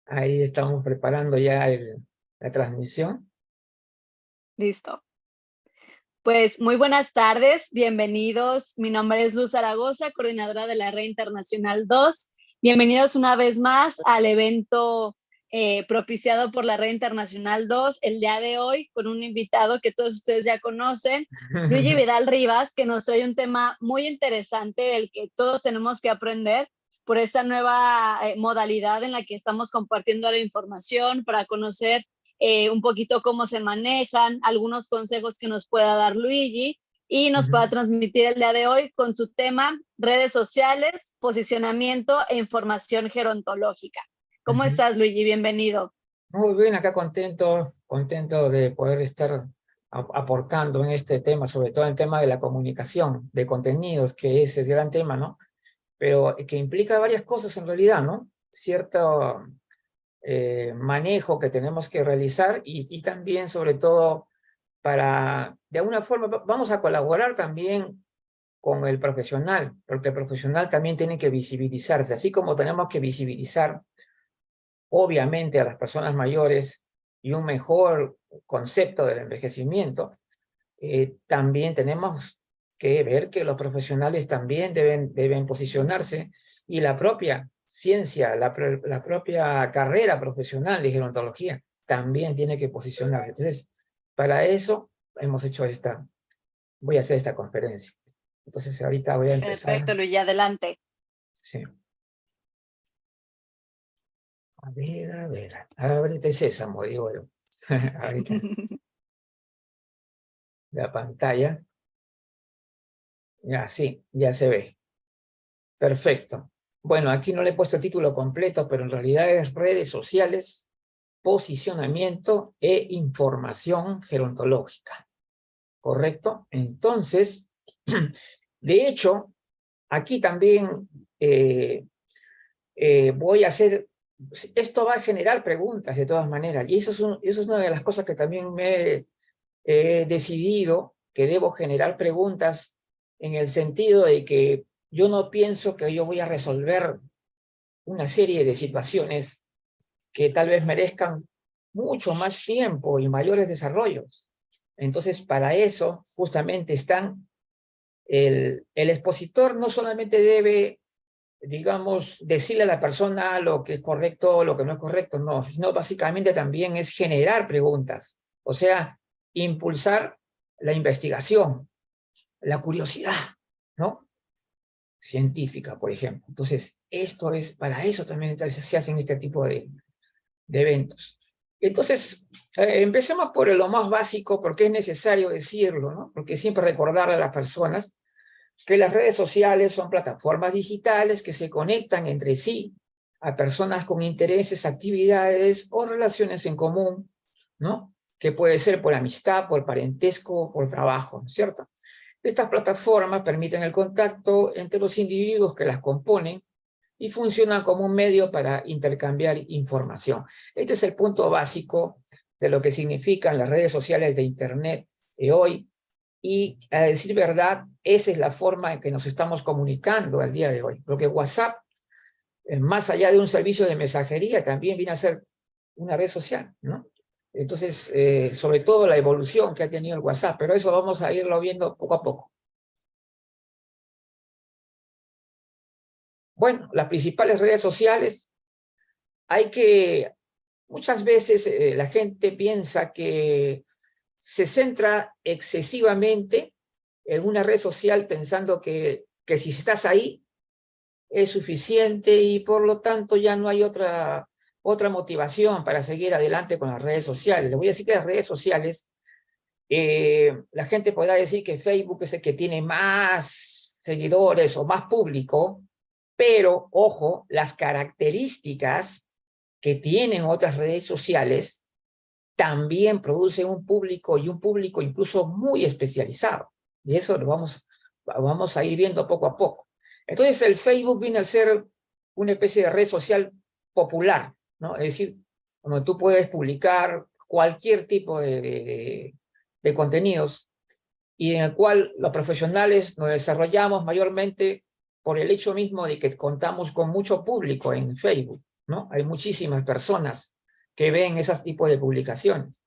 Ahí estamos preparando ya la transmisión. Listo. Pues muy buenas tardes, bienvenidos. Mi nombre es Luz Zaragoza, coordinadora de la Red Internacional 2. Bienvenidos una vez más al evento propiciado por la Red Internacional 2, el día de hoy, con un invitado que todos ustedes ya conocen, Luigi Vidal Rivas, que nos trae un tema muy interesante del que todos tenemos que aprender por esta nueva modalidad en la que estamos compartiendo la información para conocer un poquito cómo se manejan, algunos consejos que nos pueda dar Luigi y nos pueda transmitir el día de hoy con su tema redes sociales, posicionamiento e información gerontológica. ¿Cómo estás, Luigi? Bienvenido. Muy bien, acá contento de poder estar aportando en este tema, sobre todo en el tema de la comunicación, de contenidos, que es el gran tema, ¿no? Pero que implica varias cosas en realidad, ¿no? Cierto manejo que tenemos que realizar y también, sobre todo, para, de alguna forma, vamos a colaborar también con el profesional, porque el profesional también tiene que visibilizarse, así como tenemos que visibilizar, obviamente, a las personas mayores y un mejor concepto del envejecimiento, también tenemos que ver que los profesionales también deben posicionarse y la propia ciencia, la propia carrera profesional de gerontología también tiene que posicionarse. Entonces, para eso hemos hecho voy a hacer esta conferencia. Entonces, ahorita voy a empezar. Perfecto, Luigi, adelante. Sí. A ver, ábrete sésamo, digo yo. Ahorita, la pantalla. Ya, sí, ya se ve. Perfecto. Bueno, aquí no le he puesto el título completo, pero en realidad es redes sociales, posicionamiento e información gerontológica. ¿Correcto? Entonces, de hecho, aquí también voy a hacer, esto va a generar preguntas de todas maneras, y eso es una de las cosas que también me he decidido, que debo generar preguntas en el sentido de que yo no pienso que yo voy a resolver una serie de situaciones que tal vez merezcan mucho más tiempo y mayores desarrollos. Entonces, para eso justamente están, el expositor no solamente debe, digamos, decirle a la persona lo que es correcto, lo que no es correcto, no, sino básicamente también es generar preguntas, o sea, impulsar la investigación, la curiosidad, ¿no? Científica, por ejemplo. Entonces, para eso también se hacen este tipo de eventos. Entonces, empecemos por lo más básico, porque es necesario decirlo, ¿no? Porque siempre recordarle a las personas que las redes sociales son plataformas digitales que se conectan entre sí a personas con intereses, actividades o relaciones en común, ¿no? Que puede ser por amistad, por parentesco, por trabajo, ¿no es cierto? Estas plataformas permiten el contacto entre los individuos que las componen y funcionan como un medio para intercambiar información. Este es el punto básico de lo que significan las redes sociales de Internet hoy, y a decir verdad, esa es la forma en que nos estamos comunicando al día de hoy, porque WhatsApp, más allá de un servicio de mensajería, también viene a ser una red social, ¿no? Entonces, sobre todo la evolución que ha tenido el WhatsApp, pero eso vamos a irlo viendo poco a poco. Bueno, las principales redes sociales, muchas veces la gente piensa que se centra excesivamente en una red social pensando que si estás ahí es suficiente y por lo tanto ya no hay otra motivación para seguir adelante con las redes sociales. Les voy a decir que las redes sociales, la gente podrá decir que Facebook es el que tiene más seguidores o más público, pero, ojo, las características que tienen otras redes sociales también producen un público, y un público incluso muy especializado. Y eso lo vamos a ir viendo poco a poco. Entonces el Facebook viene a ser una especie de red social popular, ¿no? Es decir, donde tú puedes publicar cualquier tipo de contenidos, y en el cual los profesionales nos desarrollamos mayormente por el hecho mismo de que contamos con mucho público en Facebook. ¿no? Hay muchísimas personas que ven esos tipos de publicaciones.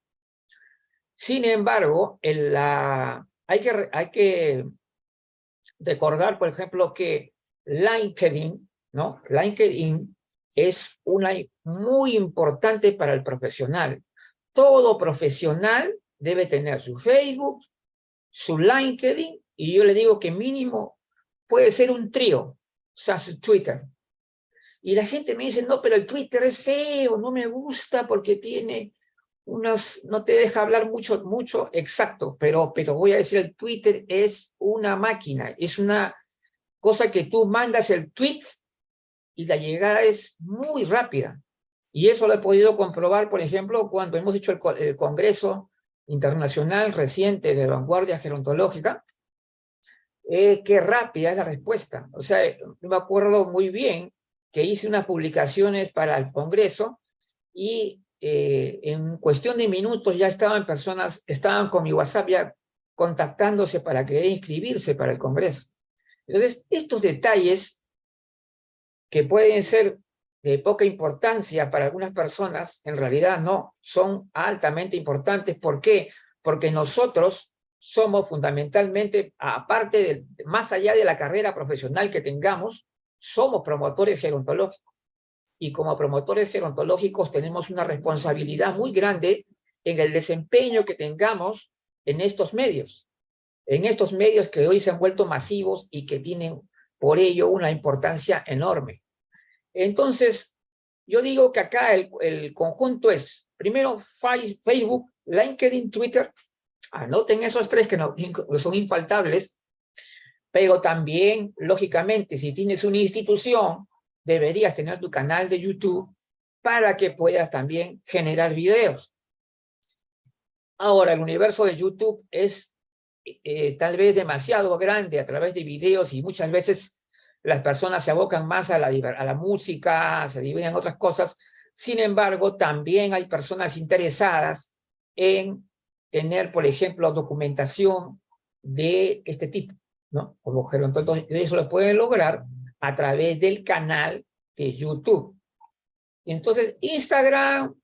Sin embargo, hay que recordar, por ejemplo, que LinkedIn, ¿no? LinkedIn es muy importante para el profesional. Todo profesional debe tener su Facebook, su LinkedIn, y yo le digo que mínimo puede ser un trío, o sea, su Twitter. Y la gente me dice, no, pero el Twitter es feo, no me gusta porque tiene no te deja hablar mucho exacto, pero voy a decir, el Twitter es una máquina, es una cosa que tú mandas el tweet y la llegada es muy rápida. Y eso lo he podido comprobar, por ejemplo, cuando hemos hecho el Congreso Internacional reciente de Vanguardia Gerontológica, qué rápida es la respuesta. O sea, me acuerdo muy bien que hice unas publicaciones para el Congreso y en cuestión de minutos ya estaban con mi WhatsApp ya contactándose para querer inscribirse para el Congreso. Entonces, estos detalles que pueden ser de poca importancia para algunas personas, en realidad no, son altamente importantes. ¿Por qué? Porque nosotros somos fundamentalmente, aparte más allá de la carrera profesional que tengamos, somos promotores gerontológicos. Y como promotores gerontológicos tenemos una responsabilidad muy grande en el desempeño que tengamos en estos medios que hoy se han vuelto masivos y que tienen por ello una importancia enorme. Entonces, yo digo que acá el conjunto es, primero, Facebook, LinkedIn, Twitter. Anoten esos tres que son infaltables, pero también, lógicamente, si tienes una institución, deberías tener tu canal de YouTube para que puedas también generar videos. Ahora, el universo de YouTube es tal vez demasiado grande a través de videos y muchas veces las personas se abocan más a la música, se dividen en otras cosas. Sin embargo, también hay personas interesadas en tener, por ejemplo, documentación de este tipo, ¿no? Como gerontólogo, eso lo pueden lograr a través del canal de YouTube. Entonces, Instagram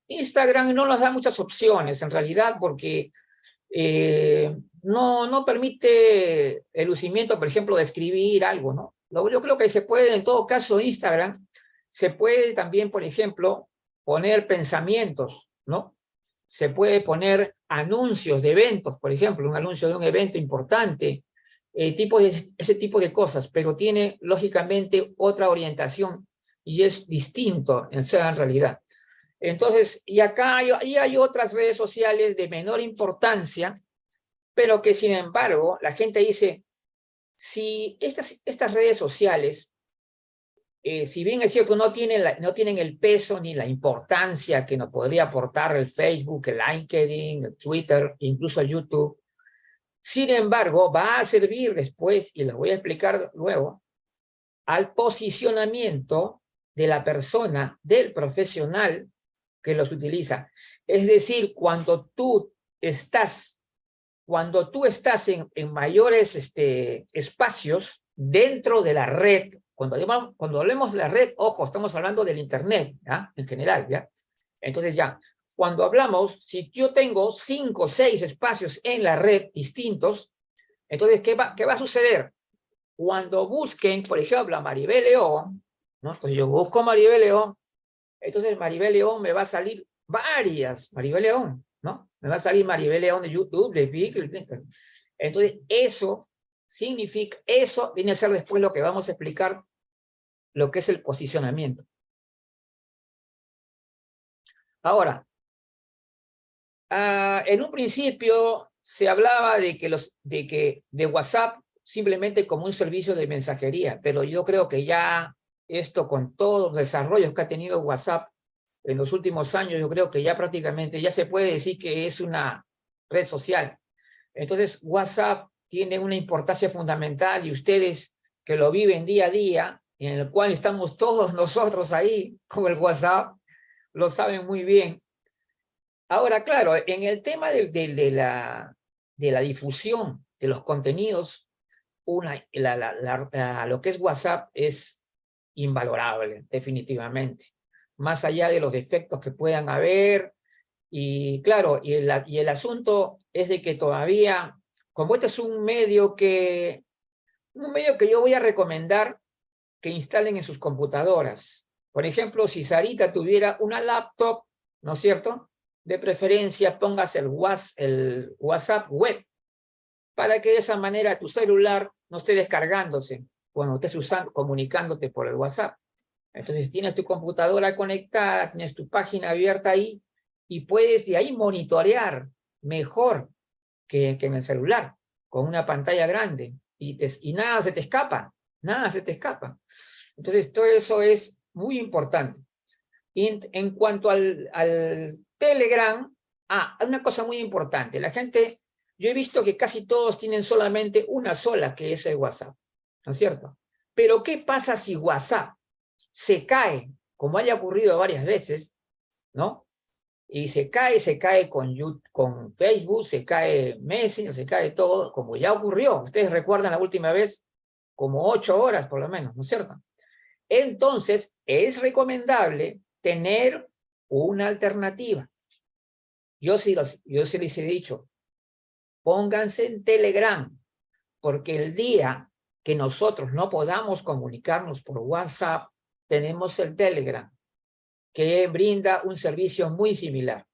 no nos da muchas opciones, en realidad, porque no permite el lucimiento, por ejemplo, de escribir algo, ¿no? Yo creo que se puede, en todo caso, Instagram, se puede también, por ejemplo, poner pensamientos, ¿no? Se puede poner anuncios de eventos, por ejemplo, un anuncio de un evento importante, ese tipo de cosas, pero tiene, lógicamente, otra orientación y es distinto en realidad. Entonces, y acá hay otras redes sociales de menor importancia, pero que sin embargo, la gente dice, si estas redes sociales, si bien es cierto, no tienen el peso ni la importancia que nos podría aportar el Facebook, el LinkedIn, el Twitter, incluso el YouTube, sin embargo, va a servir después, y lo voy a explicar luego, al posicionamiento de la persona, del profesional que los utiliza. Es decir, cuando tú estás en mayores espacios dentro de la red, cuando hablemos de la red, ojo, estamos hablando del Internet, ¿ya? En general, ¿ya? Entonces ya, cuando hablamos, si yo tengo 5 o 6 espacios en la red distintos, entonces, ¿qué va a suceder? Cuando busquen, por ejemplo, a Maribel León, ¿no? Entonces yo busco a Maribel León, entonces Maribel León me va a salir varias Maribel León, ¿no? Me va a salir Maribel León de YouTube, de Pickle. Entonces, eso viene a ser después lo que vamos a explicar, lo que es el posicionamiento. Ahora, en un principio se hablaba de WhatsApp simplemente como un servicio de mensajería, pero yo creo que ya esto, con todos los desarrollos que ha tenido WhatsApp en los últimos años, yo creo que ya prácticamente ya se puede decir que es una red social. Entonces, WhatsApp tiene una importancia fundamental y ustedes que lo viven día a día, en el cual estamos todos nosotros ahí con el WhatsApp, lo saben muy bien. Ahora, claro, en el tema de la difusión de los contenidos, lo que es WhatsApp es invalorable, definitivamente. más allá de los defectos que puedan haber. Y claro, y el asunto es de que todavía, como este es un medio que yo voy a recomendar que instalen en sus computadoras. Por ejemplo, si Sarita tuviera una laptop, ¿no es cierto? De preferencia pongas el WhatsApp web, para que de esa manera tu celular no esté descargándose cuando estés comunicándote por el WhatsApp. Entonces tienes tu computadora conectada, tienes tu página abierta ahí, y puedes de ahí monitorear mejor que en el celular, con una pantalla grande, y nada se te escapa, nada se te escapa. Entonces todo eso es muy importante. Y en cuanto al Telegram, una cosa muy importante, yo he visto que casi todos tienen solamente una sola, que es el WhatsApp, ¿no es cierto? Pero ¿qué pasa si WhatsApp se cae, como haya ocurrido varias veces, ¿no? Y se cae con Facebook, se cae Messenger, se cae todo, como ya ocurrió. Ustedes recuerdan la última vez, como 8 horas por lo menos, ¿no es cierto? Entonces, es recomendable tener una alternativa. Yo sí les he dicho, pónganse en Telegram, porque el día que nosotros no podamos comunicarnos por WhatsApp, tenemos el Telegram, que brinda un servicio muy similar,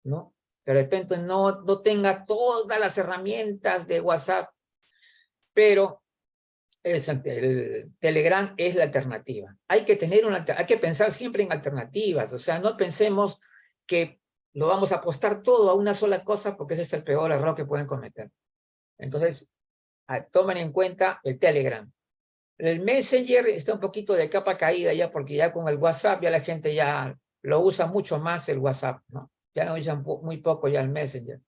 ¿no? De repente no tenga todas las herramientas de WhatsApp, pero el Telegram es la alternativa. Hay que pensar siempre en alternativas, o sea, no pensemos que lo vamos a apostar todo a una sola cosa, porque ese es el peor error que pueden cometer. Entonces, tomen en cuenta el Telegram. El Messenger está un poquito de capa caída ya, porque ya con el WhatsApp ya la gente ya lo usa mucho más el WhatsApp, ¿no? Ya no usan muy poco ya el Messenger.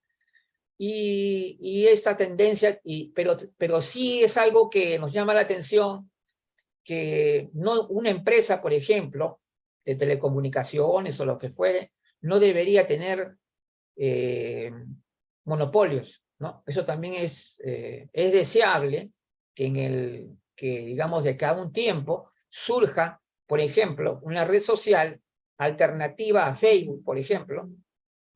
Y esta tendencia, pero sí es algo que nos llama la atención, que no, una empresa, por ejemplo, de telecomunicaciones o lo que fuere, no debería tener monopolios, ¿no? Eso también es deseable que digamos, de cada un tiempo surja, por ejemplo, una red social alternativa a Facebook, por ejemplo,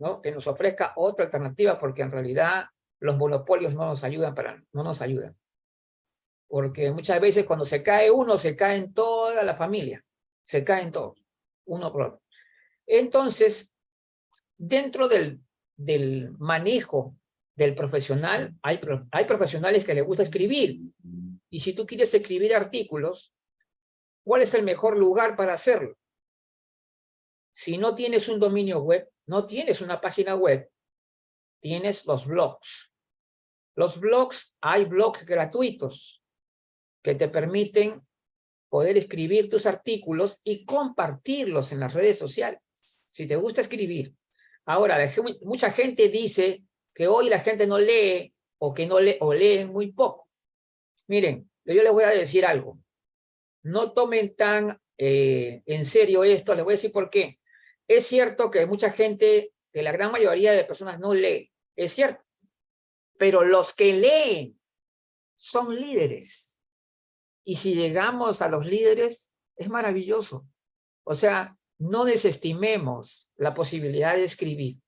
¿no? Que nos ofrezca otra alternativa, porque en realidad los monopolios no nos ayudan. Porque muchas veces cuando se cae uno, se cae en toda la familia, se caen todos, uno por otro. Entonces, dentro del manejo del profesional, hay profesionales que les gusta escribir, y si tú quieres escribir artículos, ¿cuál es el mejor lugar para hacerlo? Si no tienes un dominio web, no tienes una página web, tienes los blogs. Los blogs, hay blogs gratuitos que te permiten poder escribir tus artículos y compartirlos en las redes sociales, si te gusta escribir. Ahora, mucha gente dice que hoy la gente no lee, o que no lee, o leen muy poco. Miren, yo les voy a decir algo. No tomen tan en serio esto, les voy a decir por qué. Es cierto que mucha gente, que la gran mayoría de personas no lee, es cierto, pero los que leen son líderes. Y si llegamos a los líderes, es maravilloso. O sea, no desestimemos la posibilidad de escribir.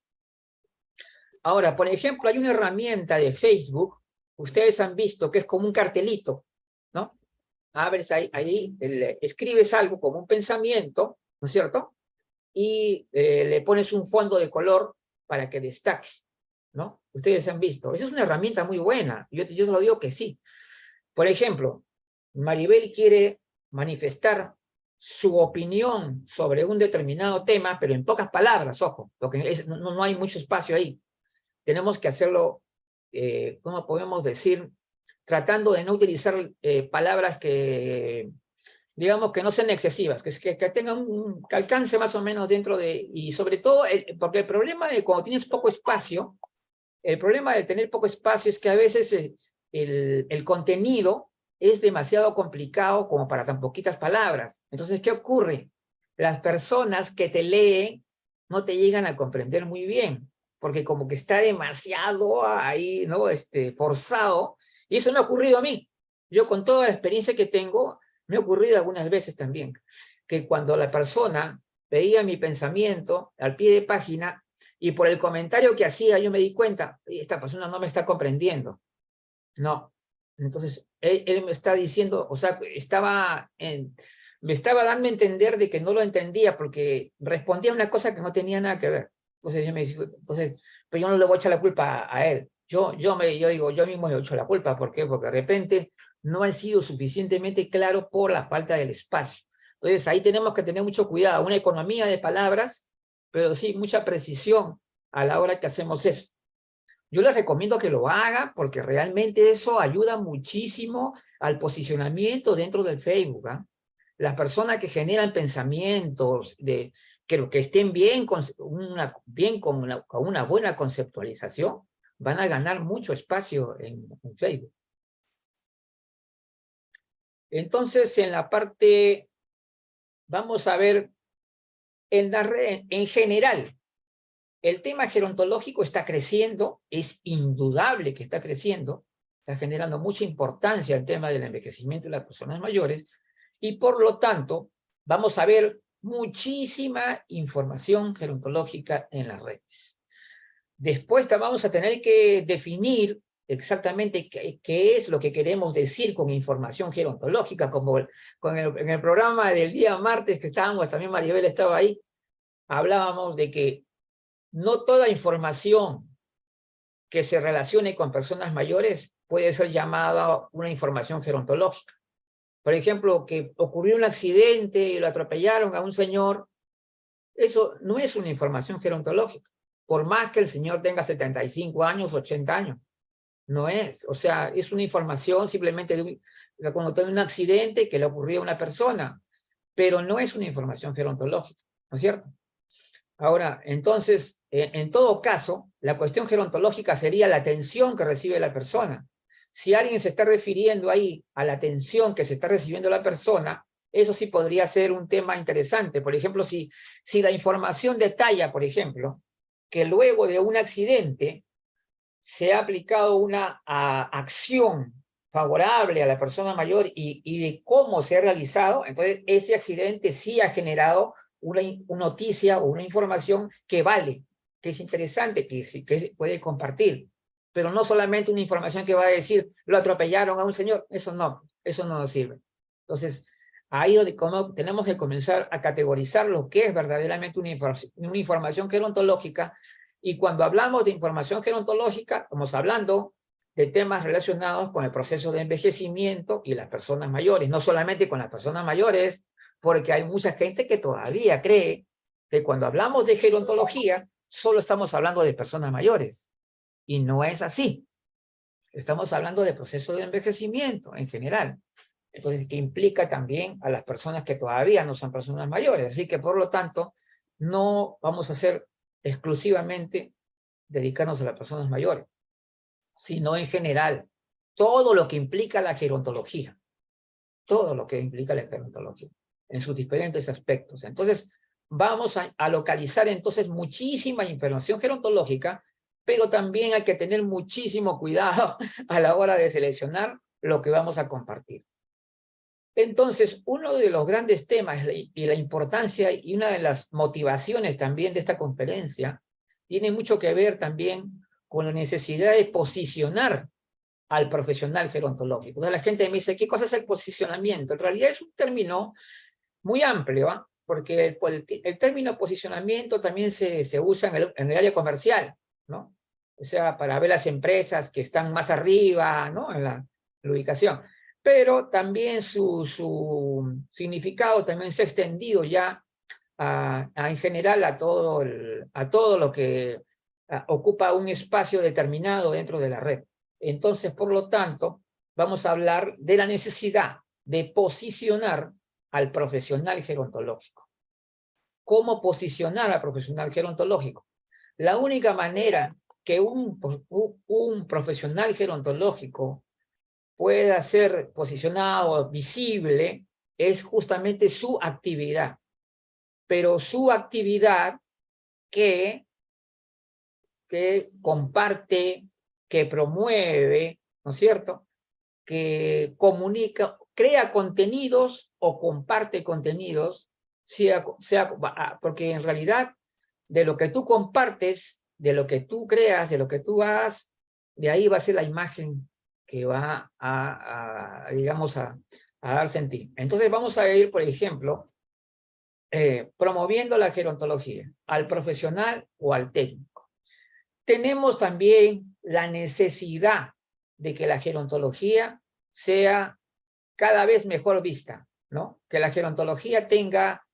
Ahora, por ejemplo, hay una herramienta de Facebook, ustedes han visto, que es como un cartelito, ¿no? Abres ahí escribes algo como un pensamiento, ¿no es cierto? Y le pones un fondo de color para que destaque, ¿no? Ustedes han visto. Esa es una herramienta muy buena. Yo te lo digo que sí. Por ejemplo, Maribel quiere manifestar su opinión sobre un determinado tema, pero en pocas palabras, ojo, porque no hay mucho espacio ahí. Tenemos que hacerlo, ¿cómo podemos decir? Tratando de no utilizar palabras que, digamos, que no sean excesivas, que tengan que alcance más o menos dentro de, y sobre todo, porque el problema de cuando tienes poco espacio, el problema de tener poco espacio es que a veces el contenido es demasiado complicado como para tan poquitas palabras. Entonces, ¿qué ocurre? Las personas que te leen no te llegan a comprender muy bien, porque como que está demasiado ahí, ¿no? Forzado, y eso me ha ocurrido a mí. Yo, con toda la experiencia que tengo, me ha ocurrido algunas veces también, que cuando la persona veía mi pensamiento al pie de página y por el comentario que hacía yo me di cuenta, esta persona no me está comprendiendo. No. Entonces, él me está diciendo, o sea, me estaba dando a entender de que no lo entendía porque respondía a una cosa que no tenía nada que ver. Entonces, pero yo no le voy a echar la culpa a él. Yo digo, yo mismo le echo la culpa. ¿Por qué? Porque de repente no ha sido suficientemente claro por la falta del espacio. Entonces, ahí tenemos que tener mucho cuidado, una economía de palabras, pero sí mucha precisión a la hora que hacemos eso. Yo les recomiendo que lo hagan porque realmente eso ayuda muchísimo al posicionamiento dentro del Facebook. ¿Ah? Las personas que generan pensamientos, que estén bien, con una buena conceptualización, van a ganar mucho espacio en Facebook. Entonces, en la parte, vamos a ver, en la red, en general, el tema gerontológico está creciendo, es indudable que está creciendo, está generando mucha importancia el tema del envejecimiento de las personas mayores, y por lo tanto, vamos a ver muchísima información gerontológica en las redes. Después vamos a tener que definir exactamente qué es lo que queremos decir con información gerontológica, como en el programa del día martes que estábamos, también Maribel estaba ahí, hablábamos de que no toda información que se relacione con personas mayores puede ser llamada una información gerontológica. Por ejemplo, que ocurrió un accidente y lo atropellaron a un señor, eso no es una información gerontológica, por más que el señor tenga 75 años, 80 años. No es, o sea, es una información simplemente de cuando tiene un accidente que le ocurrió a una persona, pero no es una información gerontológica, ¿no es cierto? Ahora, entonces, en todo caso, la cuestión gerontológica sería la atención que recibe la persona. Si alguien se está refiriendo ahí a la atención que se está recibiendo la persona, eso sí podría ser un tema interesante. Por ejemplo, si la información detalla, por ejemplo, que luego de un accidente se ha aplicado una acción favorable a la persona mayor y de cómo se ha realizado, entonces ese accidente sí ha generado una noticia o una información que vale, que es interesante, que se puede compartir, pero no solamente una información que va a decir, lo atropellaron a un señor, eso no nos sirve. Entonces, ahí donde tenemos que comenzar a categorizar lo que es verdaderamente una información gerontológica, y cuando hablamos de información gerontológica, estamos hablando de temas relacionados con el proceso de envejecimiento y las personas mayores, no solamente con las personas mayores, porque hay mucha gente que todavía cree que cuando hablamos de gerontología, solo estamos hablando de personas mayores, y no es así. Estamos hablando de proceso de envejecimiento en general, entonces que implica también a las personas que todavía no son personas mayores, así que por lo tanto, no vamos a hacer exclusivamente dedicarnos a las personas mayores, sino en general, todo lo que implica la gerontología, todo lo que implica la gerontología, en sus diferentes aspectos. Entonces, vamos a localizar entonces muchísima información gerontológica, pero también hay que tener muchísimo cuidado a la hora de seleccionar lo que vamos a compartir. Entonces, uno de los grandes temas y la importancia y una de las motivaciones también de esta conferencia tiene mucho que ver también con la necesidad de posicionar al profesional gerontológico. Entonces la gente me dice, ¿qué cosa es el posicionamiento? En realidad es un término muy amplio, ¿eh? Porque el término posicionamiento también se usa en el área comercial, ¿no? O sea, para ver las empresas que están más arriba, ¿no? En la ubicación. Pero también su significado también se ha extendido ya en general a todo lo que ocupa un espacio determinado dentro de la red. Entonces, por lo tanto, vamos a hablar de la necesidad de posicionar al profesional gerontológico. ¿Cómo posicionar al profesional gerontológico? La única manera que un profesional gerontológico pueda ser posicionado, visible, es justamente su actividad. Pero su actividad que comparte, que promueve, ¿no es cierto?, que comunica, crea contenidos o comparte contenidos, porque en realidad de lo que tú compartes, de lo que tú creas, de lo que tú hagas, de ahí va a ser la imagen que va digamos, a darse en ti. Entonces vamos a ir, por ejemplo, promoviendo la gerontología al profesional o al técnico. Tenemos también la necesidad de que la gerontología sea cada vez mejor vista, ¿no? Que la gerontología tenga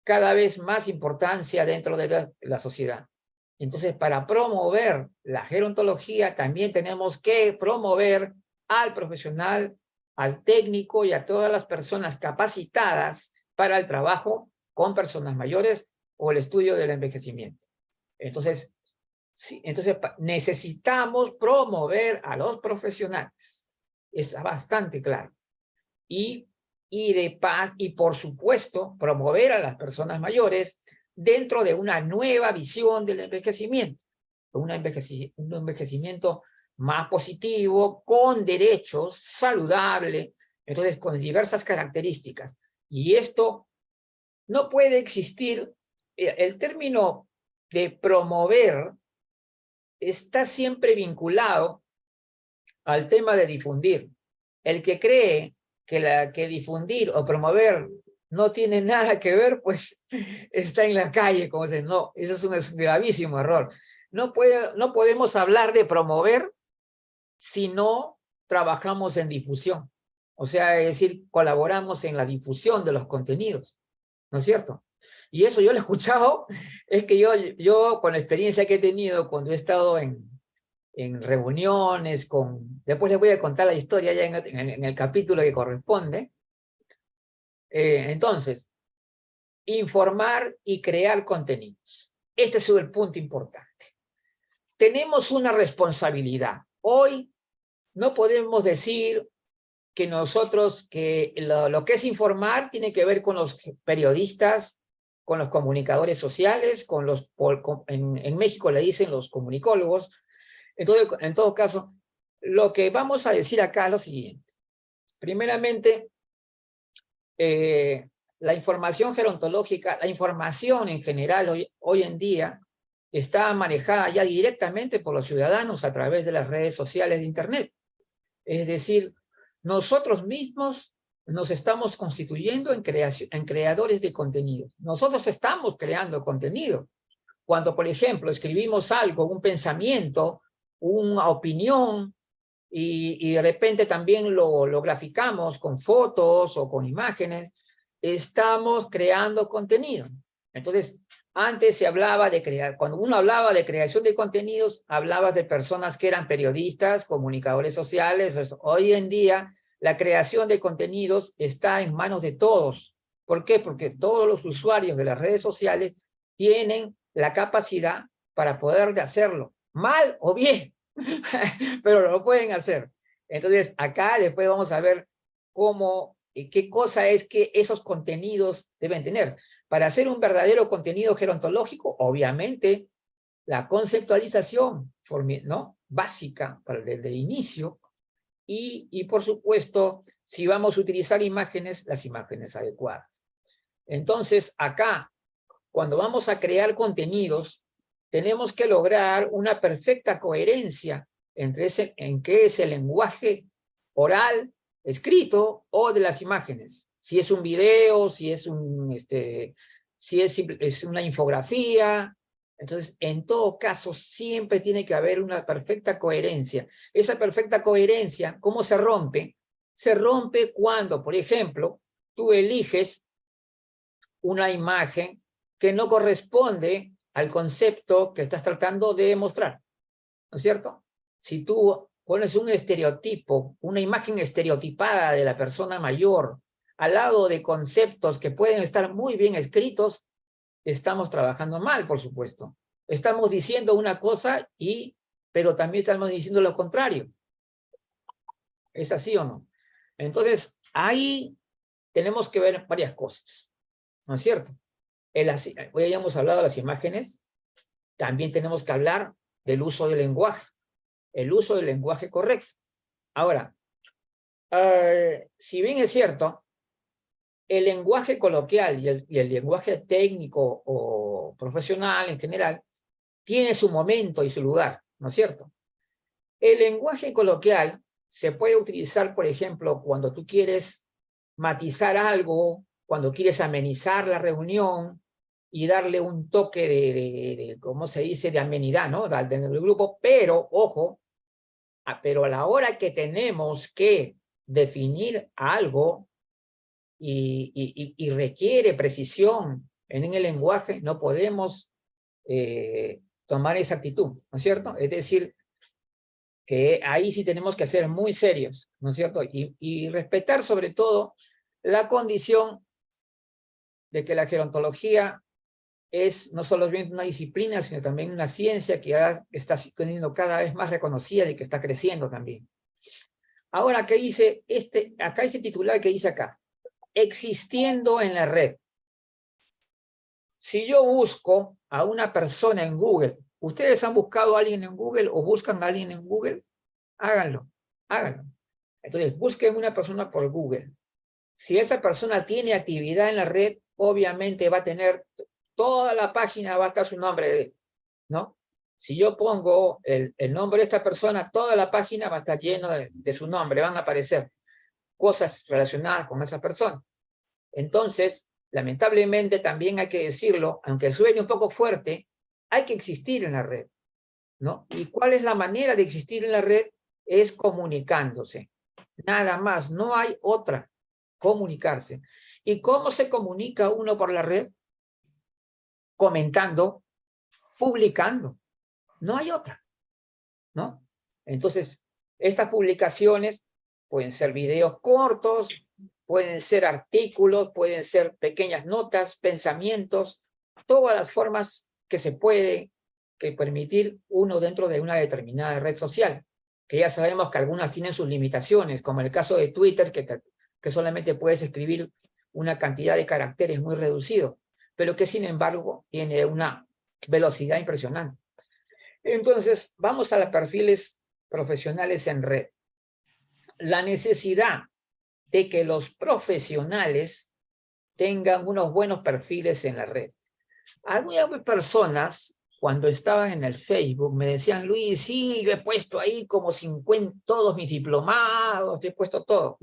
cada vez más importancia dentro de la sociedad. Entonces, para promover la gerontología, también tenemos que promover al profesional, al técnico y a todas las personas capacitadas para el trabajo con personas mayores o el estudio del envejecimiento. Entonces, sí, entonces necesitamos promover a los profesionales. Está bastante claro. Y de paz, y por supuesto, promover a las personas mayores dentro de una nueva visión del envejecimiento. Un envejecimiento más positivo, con derechos, saludable, entonces con diversas características. Y esto no puede existir, el término de promover está siempre vinculado al tema de difundir. El que cree que difundir o promover no tiene nada que ver, pues está en la calle, como dicen. No, eso es un gravísimo error. No podemos hablar de promover si no trabajamos en difusión. O sea, es decir, colaboramos en la difusión de los contenidos, ¿no es cierto? Y eso yo lo he escuchado, es que yo con la experiencia que he tenido cuando he estado en reuniones después les voy a contar la historia ya en el capítulo que corresponde. Entonces, informar y crear contenidos. Este es el punto importante. Tenemos una responsabilidad. Hoy no podemos decir que nosotros, que lo que es informar tiene que ver con los periodistas, con los comunicadores sociales, en México le dicen los comunicólogos. Entonces, en todo caso, lo que vamos a decir acá es lo siguiente. Primeramente, la información gerontológica, la información en general hoy en día está manejada ya directamente por los ciudadanos a través de las redes sociales de Internet. Es decir, nosotros mismos nos estamos constituyendo en creadores de contenido. Nosotros estamos creando contenido. Cuando, por ejemplo, escribimos algo, un pensamiento, una opinión, y de repente también lo graficamos con fotos o con imágenes, estamos creando contenido. Entonces, antes se hablaba de cuando uno hablaba de creación de contenidos, hablabas de personas que eran periodistas, comunicadores sociales. Hoy en día, la creación de contenidos está en manos de todos. ¿Por qué? Porque todos los usuarios de las redes sociales tienen la capacidad para poder hacerlo, mal o bien, pero lo pueden hacer. Entonces, acá después vamos a ver cómo, qué cosa es que esos contenidos deben tener. Para hacer un verdadero contenido gerontológico, obviamente, la conceptualización, ¿no?, básica desde el inicio, y por supuesto, si vamos a utilizar imágenes, las imágenes adecuadas. Entonces, acá, cuando vamos a crear contenidos, tenemos que lograr una perfecta coherencia en qué es el lenguaje oral, escrito, o de las imágenes. Si es un video, si es una infografía. Entonces, en todo caso, siempre tiene que haber una perfecta coherencia. Esa perfecta coherencia, ¿cómo se rompe? Se rompe cuando, por ejemplo, tú eliges una imagen que no corresponde al concepto que estás tratando de mostrar, ¿no es cierto? Si tú pones un estereotipo, una imagen estereotipada de la persona mayor, al lado de conceptos que pueden estar muy bien escritos, estamos trabajando mal, por supuesto. Estamos diciendo una cosa, pero también estamos diciendo lo contrario. ¿Es así o no? Entonces, ahí tenemos que ver varias cosas, ¿no es cierto? Hoy ya hemos hablado de las imágenes, también tenemos que hablar del uso del lenguaje, el uso del lenguaje correcto. Ahora, si bien es cierto el lenguaje coloquial y el lenguaje técnico o profesional en general tiene su momento y su lugar, ¿no es cierto? El lenguaje coloquial se puede utilizar, por ejemplo, cuando tú quieres matizar algo, cuando quieres amenizar la reunión y darle un toque ¿cómo se dice?, de amenidad, ¿no?, en el grupo, pero, ojo, pero a la hora que tenemos que definir algo y requiere precisión en el lenguaje, no podemos tomar esa actitud, ¿no es cierto? Es decir, que ahí sí tenemos que ser muy serios, ¿no es cierto? Y respetar sobre todo la condición de que la gerontología es no solo una disciplina, sino también una ciencia que ya está siendo cada vez más reconocida y que está creciendo también. Ahora, ¿qué dice acá este titular que dice acá? Existiendo en la red. Si yo busco a una persona en Google, ¿ustedes han buscado a alguien en Google o buscan a alguien en Google? Háganlo, háganlo. Entonces, busquen una persona por Google. Si esa persona tiene actividad en la red, obviamente va a tener toda la página, va a estar su nombre, ¿no? Si yo pongo el nombre de esta persona, toda la página va a estar llena de su nombre, van a aparecer cosas relacionadas con esa persona. Entonces, lamentablemente también hay que decirlo, aunque suene un poco fuerte, hay que existir en la red, ¿no? ¿Y cuál es la manera de existir en la red? Es comunicándose. Nada más, no hay otra. Comunicarse. ¿Y cómo se comunica uno por la red? Comentando, publicando. No hay otra, ¿no? Entonces, estas publicaciones pueden ser videos cortos, pueden ser artículos, pueden ser pequeñas notas, pensamientos, todas las formas que se puede permitir uno dentro de una determinada red social, que ya sabemos que algunas tienen sus limitaciones, como el caso de Twitter, que solamente puedes escribir una cantidad de caracteres muy reducido, pero que sin embargo tiene una velocidad impresionante. Entonces, vamos a los perfiles profesionales en red. La necesidad de que los profesionales tengan unos buenos perfiles en la red. Algunas personas, cuando estaban en el Facebook, me decían, Luis, sí, yo he puesto ahí como 50, todos mis diplomados, he puesto todo.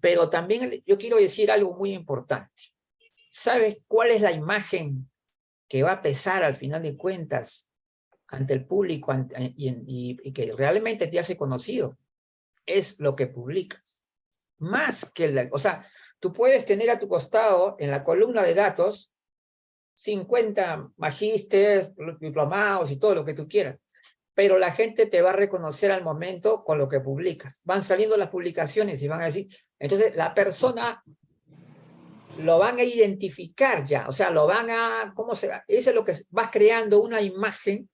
Pero también yo quiero decir algo muy importante. ¿Sabes cuál es la imagen que va a pesar al final de cuentas ante el público y que realmente te hace conocido? Es lo que publicas. Más que o sea, tú puedes tener a tu costado, en la columna de datos, 50 magísteres, diplomados y todo lo que tú quieras. Pero la gente te va a reconocer al momento con lo que publicas. Van saliendo las publicaciones y van a decir, entonces la persona lo van a identificar ya, o sea, lo van a, ¿cómo se va? Eso es lo que vas creando una imagen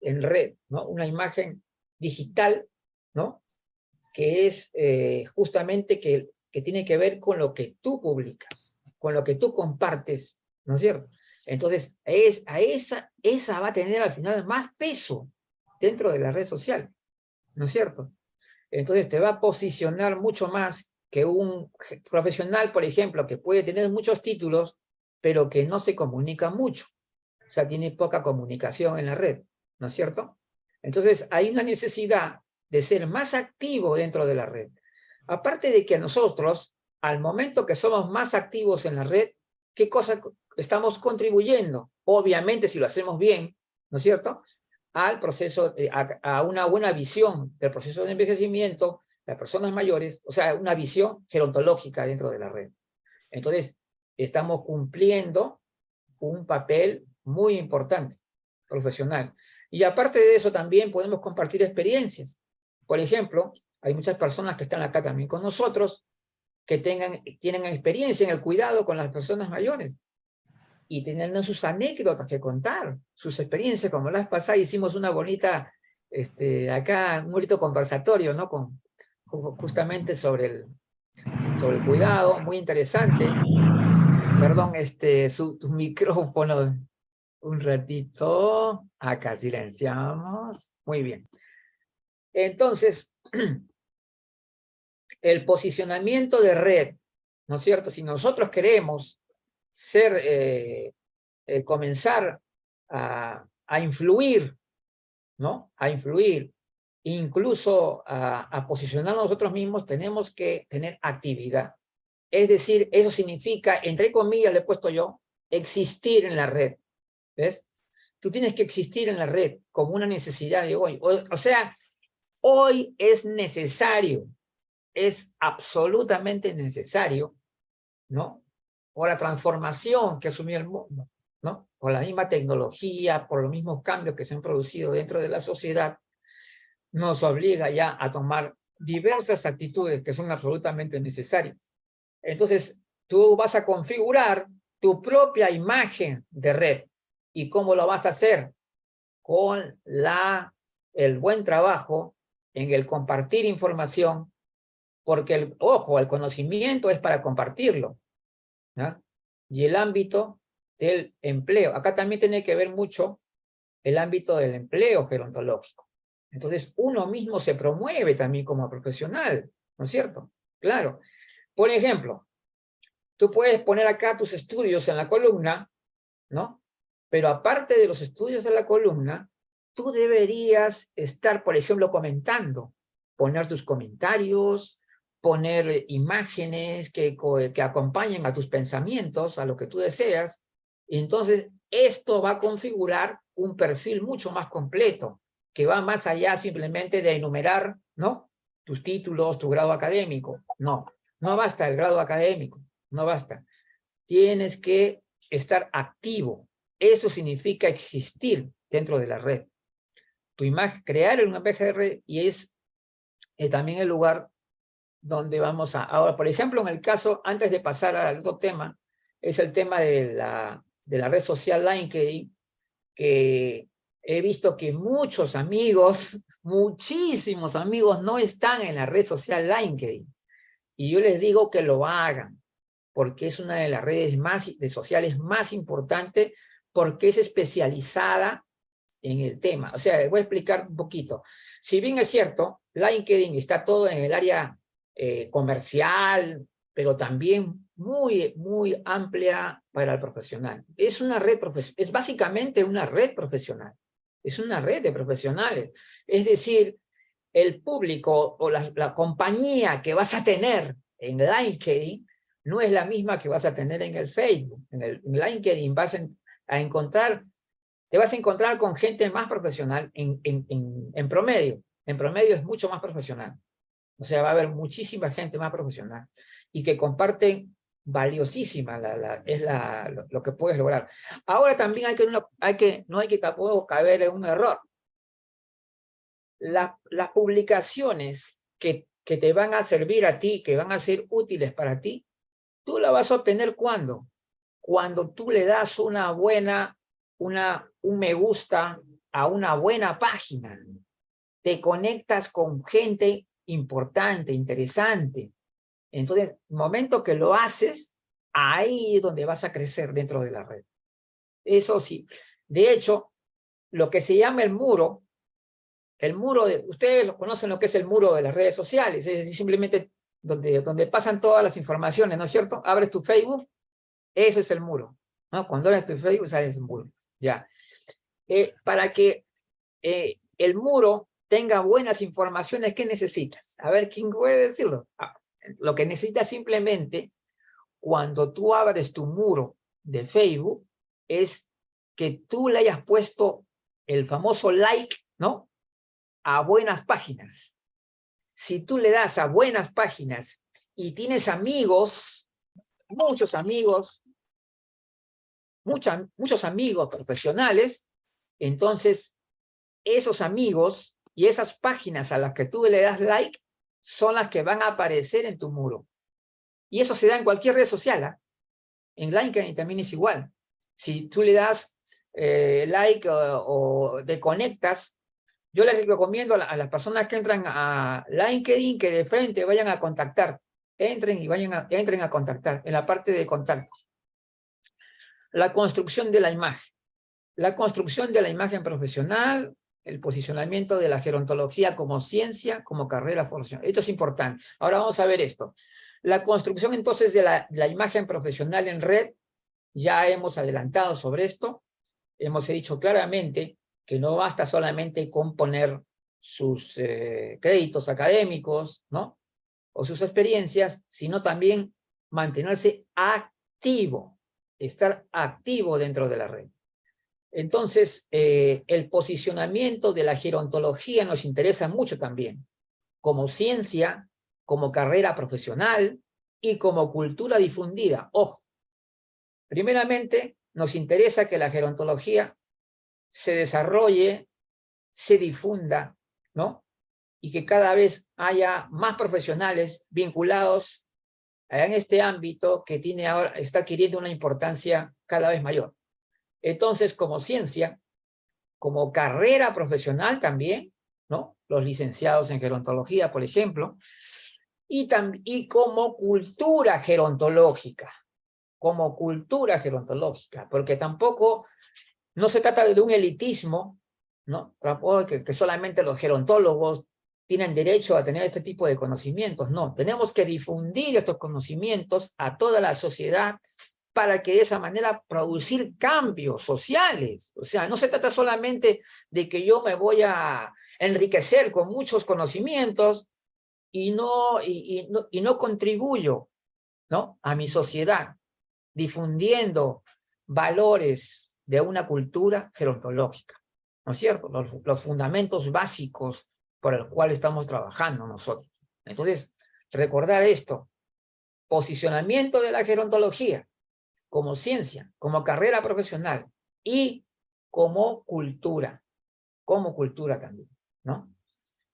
en red, ¿no? Una imagen digital, ¿no? Que es justamente que tiene que ver con lo que tú publicas, con lo que tú compartes, ¿no es cierto? Entonces, esa va a tener al final más peso dentro de la red social, ¿no es cierto? Entonces te va a posicionar mucho más que un profesional, por ejemplo, que puede tener muchos títulos, pero que no se comunica mucho. O sea, tiene poca comunicación en la red, ¿no es cierto? Entonces, hay una necesidad de ser más activo dentro de la red. Aparte de que a nosotros, al momento que somos más activos en la red, ¿qué cosa estamos contribuyendo? Obviamente, si lo hacemos bien, ¿no es cierto?, al proceso, a una buena visión del proceso de envejecimiento de las personas mayores, o sea, una visión gerontológica dentro de la red. Entonces, estamos cumpliendo un papel muy importante, profesional. Y aparte de eso, también podemos compartir experiencias. Por ejemplo, hay muchas personas que están acá también con nosotros que tienen experiencia en el cuidado con las personas mayores y tienen sus anécdotas que contar, sus experiencias, como la vez pasada hicimos una bonita, acá, un bonito conversatorio, ¿no? Justamente sobre el cuidado, muy interesante. Perdón, tu micrófono, un ratito, acá silenciamos, muy bien. Entonces, el posicionamiento de red ¿no es cierto? Si nosotros queremos comenzar a influir, ¿no? A influir, incluso a posicionar nosotros mismos, tenemos que tener actividad. Es decir, eso significa, entre comillas le he puesto yo, existir en la red. ¿Ves? Tú tienes que existir en la red como una necesidad de hoy. O sea, hoy es necesario, es absolutamente necesario, ¿no? Por la transformación que asumió el mundo, ¿no? Por la misma tecnología, por los mismos cambios que se han producido dentro de la sociedad, nos obliga ya a tomar diversas actitudes que son absolutamente necesarias. Entonces, tú vas a configurar tu propia imagen de red. ¿Y cómo lo vas a hacer? Con el buen trabajo en el compartir información, porque, ojo, el conocimiento es para compartirlo, ¿no? Y el ámbito del empleo. Acá también tiene que ver mucho el ámbito del empleo gerontológico. Entonces, uno mismo se promueve también como profesional, ¿no es cierto? Claro. Por ejemplo, tú puedes poner acá tus estudios en la columna, ¿no? Pero aparte de los estudios de la columna, tú deberías estar, por ejemplo, comentando, poner tus comentarios, poner imágenes que acompañen a tus pensamientos, a lo que tú deseas. Y entonces, esto va a configurar un perfil mucho más completo, que va más allá simplemente de enumerar, ¿no? Tus títulos, tu grado académico. No, no basta el grado académico, no basta. Tienes que estar activo. Eso significa existir dentro de la red. Tu imagen, crear una imagen de red, y es también el lugar donde vamos a... Ahora, por ejemplo, en el caso, antes de pasar al otro tema, es el tema de la red social LinkedIn, que he visto que muchos amigos, muchísimos amigos, no están en la red social LinkedIn. Y yo les digo que lo hagan, porque es una de las redes sociales más importantes, porque es especializada en el tema. O sea, voy a explicar un poquito. Si bien es cierto, LinkedIn está todo en el área comercial, pero también muy, muy amplia para el profesional. Es una red es básicamente una red profesional. Es una red de profesionales. Es decir, el público o la compañía que vas a tener en LinkedIn no es la misma que vas a tener en el Facebook. En LinkedIn te vas a encontrar con gente más profesional en promedio. En promedio es mucho más profesional. O sea, va a haber muchísima gente más profesional y que comparten valiosísima lo que puedes lograr. Ahora también no hay que tampoco caer en un error. Las publicaciones que te van a servir a ti, que van a ser útiles para ti, tú la vas a obtener ¿cuándo? Cuando tú le das un me gusta a una buena página. Te conectas con gente importante, interesante. Entonces, el momento que lo haces, ahí es donde vas a crecer dentro de la red. Eso sí. De hecho, lo que se llama el muro, ustedes conocen lo que es el muro de las redes sociales, es decir, simplemente donde pasan todas las informaciones, ¿no es cierto? Abres tu Facebook, eso es el muro, ¿no? Cuando abres tu Facebook, sale el muro, ya. Para que el muro tenga buenas informaciones, ¿qué necesitas? A ver, ¿quién puede decirlo? Lo que necesitas simplemente, cuando tú abres tu muro de Facebook, es que tú le hayas puesto el famoso like, ¿no? A buenas páginas. Si tú le das a buenas páginas y tienes amigos, muchos amigos profesionales, entonces esos amigos y esas páginas a las que tú le das like son las que van a aparecer en tu muro. Y eso se da en cualquier red social, ¿eh? En LinkedIn también es igual. Si tú le das like o te conectas, yo les recomiendo a las personas que entran a LinkedIn que de frente vayan a contactar. Entren a contactar en la parte de contactos. La construcción de la imagen. La construcción de la imagen profesional, el posicionamiento de la gerontología como ciencia, como carrera profesional. Esto es importante. Ahora vamos a ver esto. La construcción entonces de la imagen profesional en red, ya hemos adelantado sobre esto, hemos dicho claramente que no basta solamente con poner sus créditos académicos, ¿no? O sus experiencias, sino también mantenerse activo, estar activo dentro de la red. Entonces, el posicionamiento de la gerontología nos interesa mucho también, como ciencia, como carrera profesional y como cultura difundida. Ojo, primeramente nos interesa que la gerontología se desarrolle, se difunda, ¿no? Y que cada vez haya más profesionales vinculados en este ámbito que tiene ahora, está adquiriendo una importancia cada vez mayor. Entonces, como ciencia, como carrera profesional también, ¿no? Los licenciados en gerontología, por ejemplo, y como cultura gerontológica, porque tampoco no se trata de un elitismo, ¿no? Tampoco que solamente los gerontólogos tienen derecho a tener este tipo de conocimientos, no, tenemos que difundir estos conocimientos a toda la sociedad para que de esa manera producir cambios sociales. O sea, no se trata solamente de que yo me voy a enriquecer con muchos conocimientos y no contribuyo, ¿no? A mi sociedad, difundiendo valores de una cultura gerontológica, ¿no es cierto? Los fundamentos básicos por el cual estamos trabajando nosotros. Entonces, recordar esto, posicionamiento de la gerontología como ciencia, como carrera profesional y como cultura también, ¿no?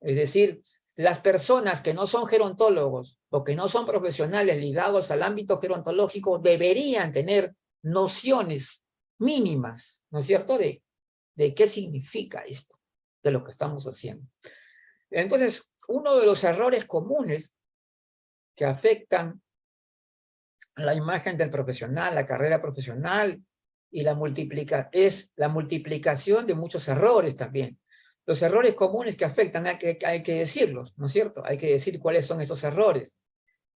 Es decir, las personas que no son gerontólogos o que no son profesionales ligados al ámbito gerontológico deberían tener nociones mínimas, ¿no es cierto?, de qué significa esto, de lo que estamos haciendo. Entonces, uno de los errores comunes que afectan la imagen del profesional, la carrera profesional, y es la multiplicación de muchos errores también. Los errores comunes que afectan hay que decirlos, ¿no es cierto? Hay que decir cuáles son esos errores.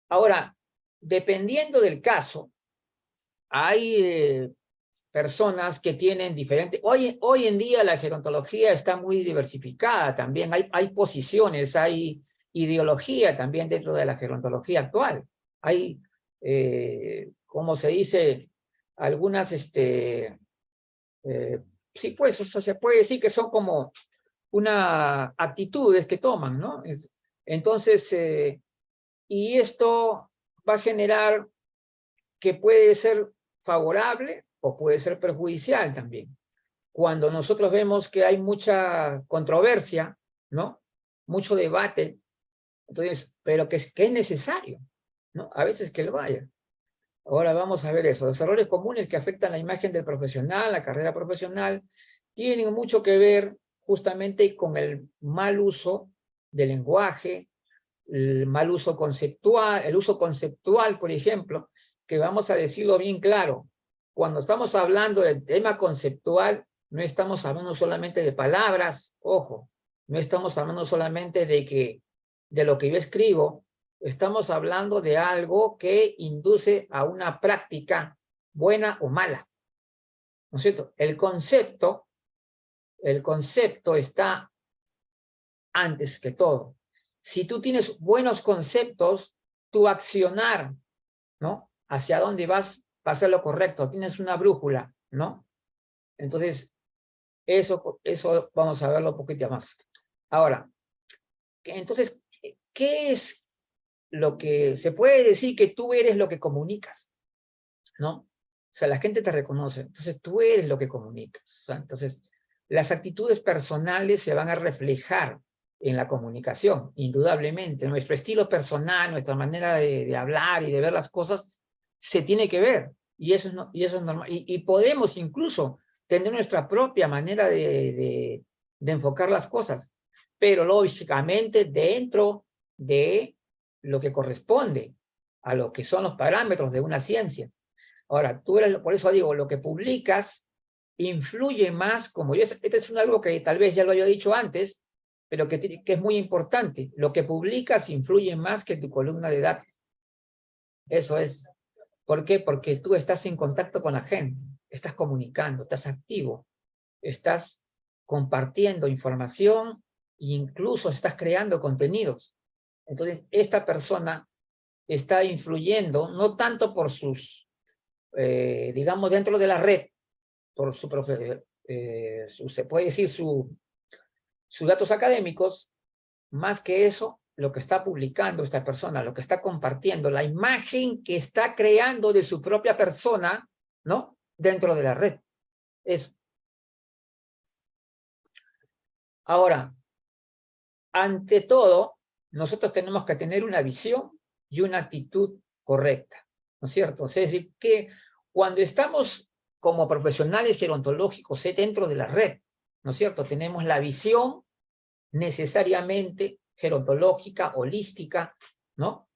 Ahora, dependiendo del caso, hay personas que tienen diferentes... Hoy en día la gerontología está muy diversificada también. Hay posiciones, hay ideología también dentro de la gerontología actual. Hay, como se dice, algunas, sí, pues, eso se puede decir que son como una actitudes que toman, ¿no? Entonces, y esto va a generar que puede ser favorable o puede ser perjudicial también. Cuando nosotros vemos que hay mucha controversia, ¿no? Mucho debate, entonces, pero que es necesario, ¿no? A veces que lo haya. Ahora vamos a ver eso. Los errores comunes que afectan la imagen del profesional, la carrera profesional, tienen mucho que ver justamente con el mal uso del lenguaje, el mal uso conceptual, el uso conceptual, por ejemplo, que vamos a decirlo bien claro. Cuando estamos hablando del tema conceptual, no estamos hablando solamente de palabras, ojo, no estamos hablando solamente de lo que yo escribo, estamos hablando de algo que induce a una práctica buena o mala, ¿no es cierto? El concepto está antes que todo. Si tú tienes buenos conceptos, tu accionar, ¿no? Hacia dónde vas va a ser lo correcto, tienes una brújula, ¿no? Entonces, eso vamos a verlo un poquito más. Ahora, entonces, ¿qué es lo que se puede decir? Que tú eres lo que comunicas, ¿no? O sea, la gente te reconoce, entonces tú eres lo que comunicas. O sea, entonces, las actitudes personales se van a reflejar en la comunicación, indudablemente. Nuestro estilo personal, nuestra manera de hablar y de ver las cosas, se tiene que ver, y eso es normal. Y podemos incluso tener nuestra propia manera de enfocar las cosas, pero lógicamente dentro de lo que corresponde a lo que son los parámetros de una ciencia. Ahora, por eso digo, lo que publicas influye más, como yo, este es algo que tal vez ya lo haya dicho antes, pero que es muy importante. Lo que publicas influye más que tu columna de datos. Eso es. ¿Por qué? Porque tú estás en contacto con la gente, estás comunicando, estás activo, estás compartiendo información e incluso estás creando contenidos. Entonces, esta persona está influyendo no tanto por sus, digamos, dentro de la red, por su, se puede decir sus datos académicos, más que eso, lo que está publicando esta persona, lo que está compartiendo, la imagen que está creando de su propia persona, ¿no? Dentro de la red. Eso. Ahora, ante todo, nosotros tenemos que tener una visión y una actitud correcta, ¿no es cierto? Es decir, que cuando estamos como profesionales gerontológicos dentro de la red, ¿no es cierto? Tenemos la visión necesariamente gerontológica, holística, ¿no?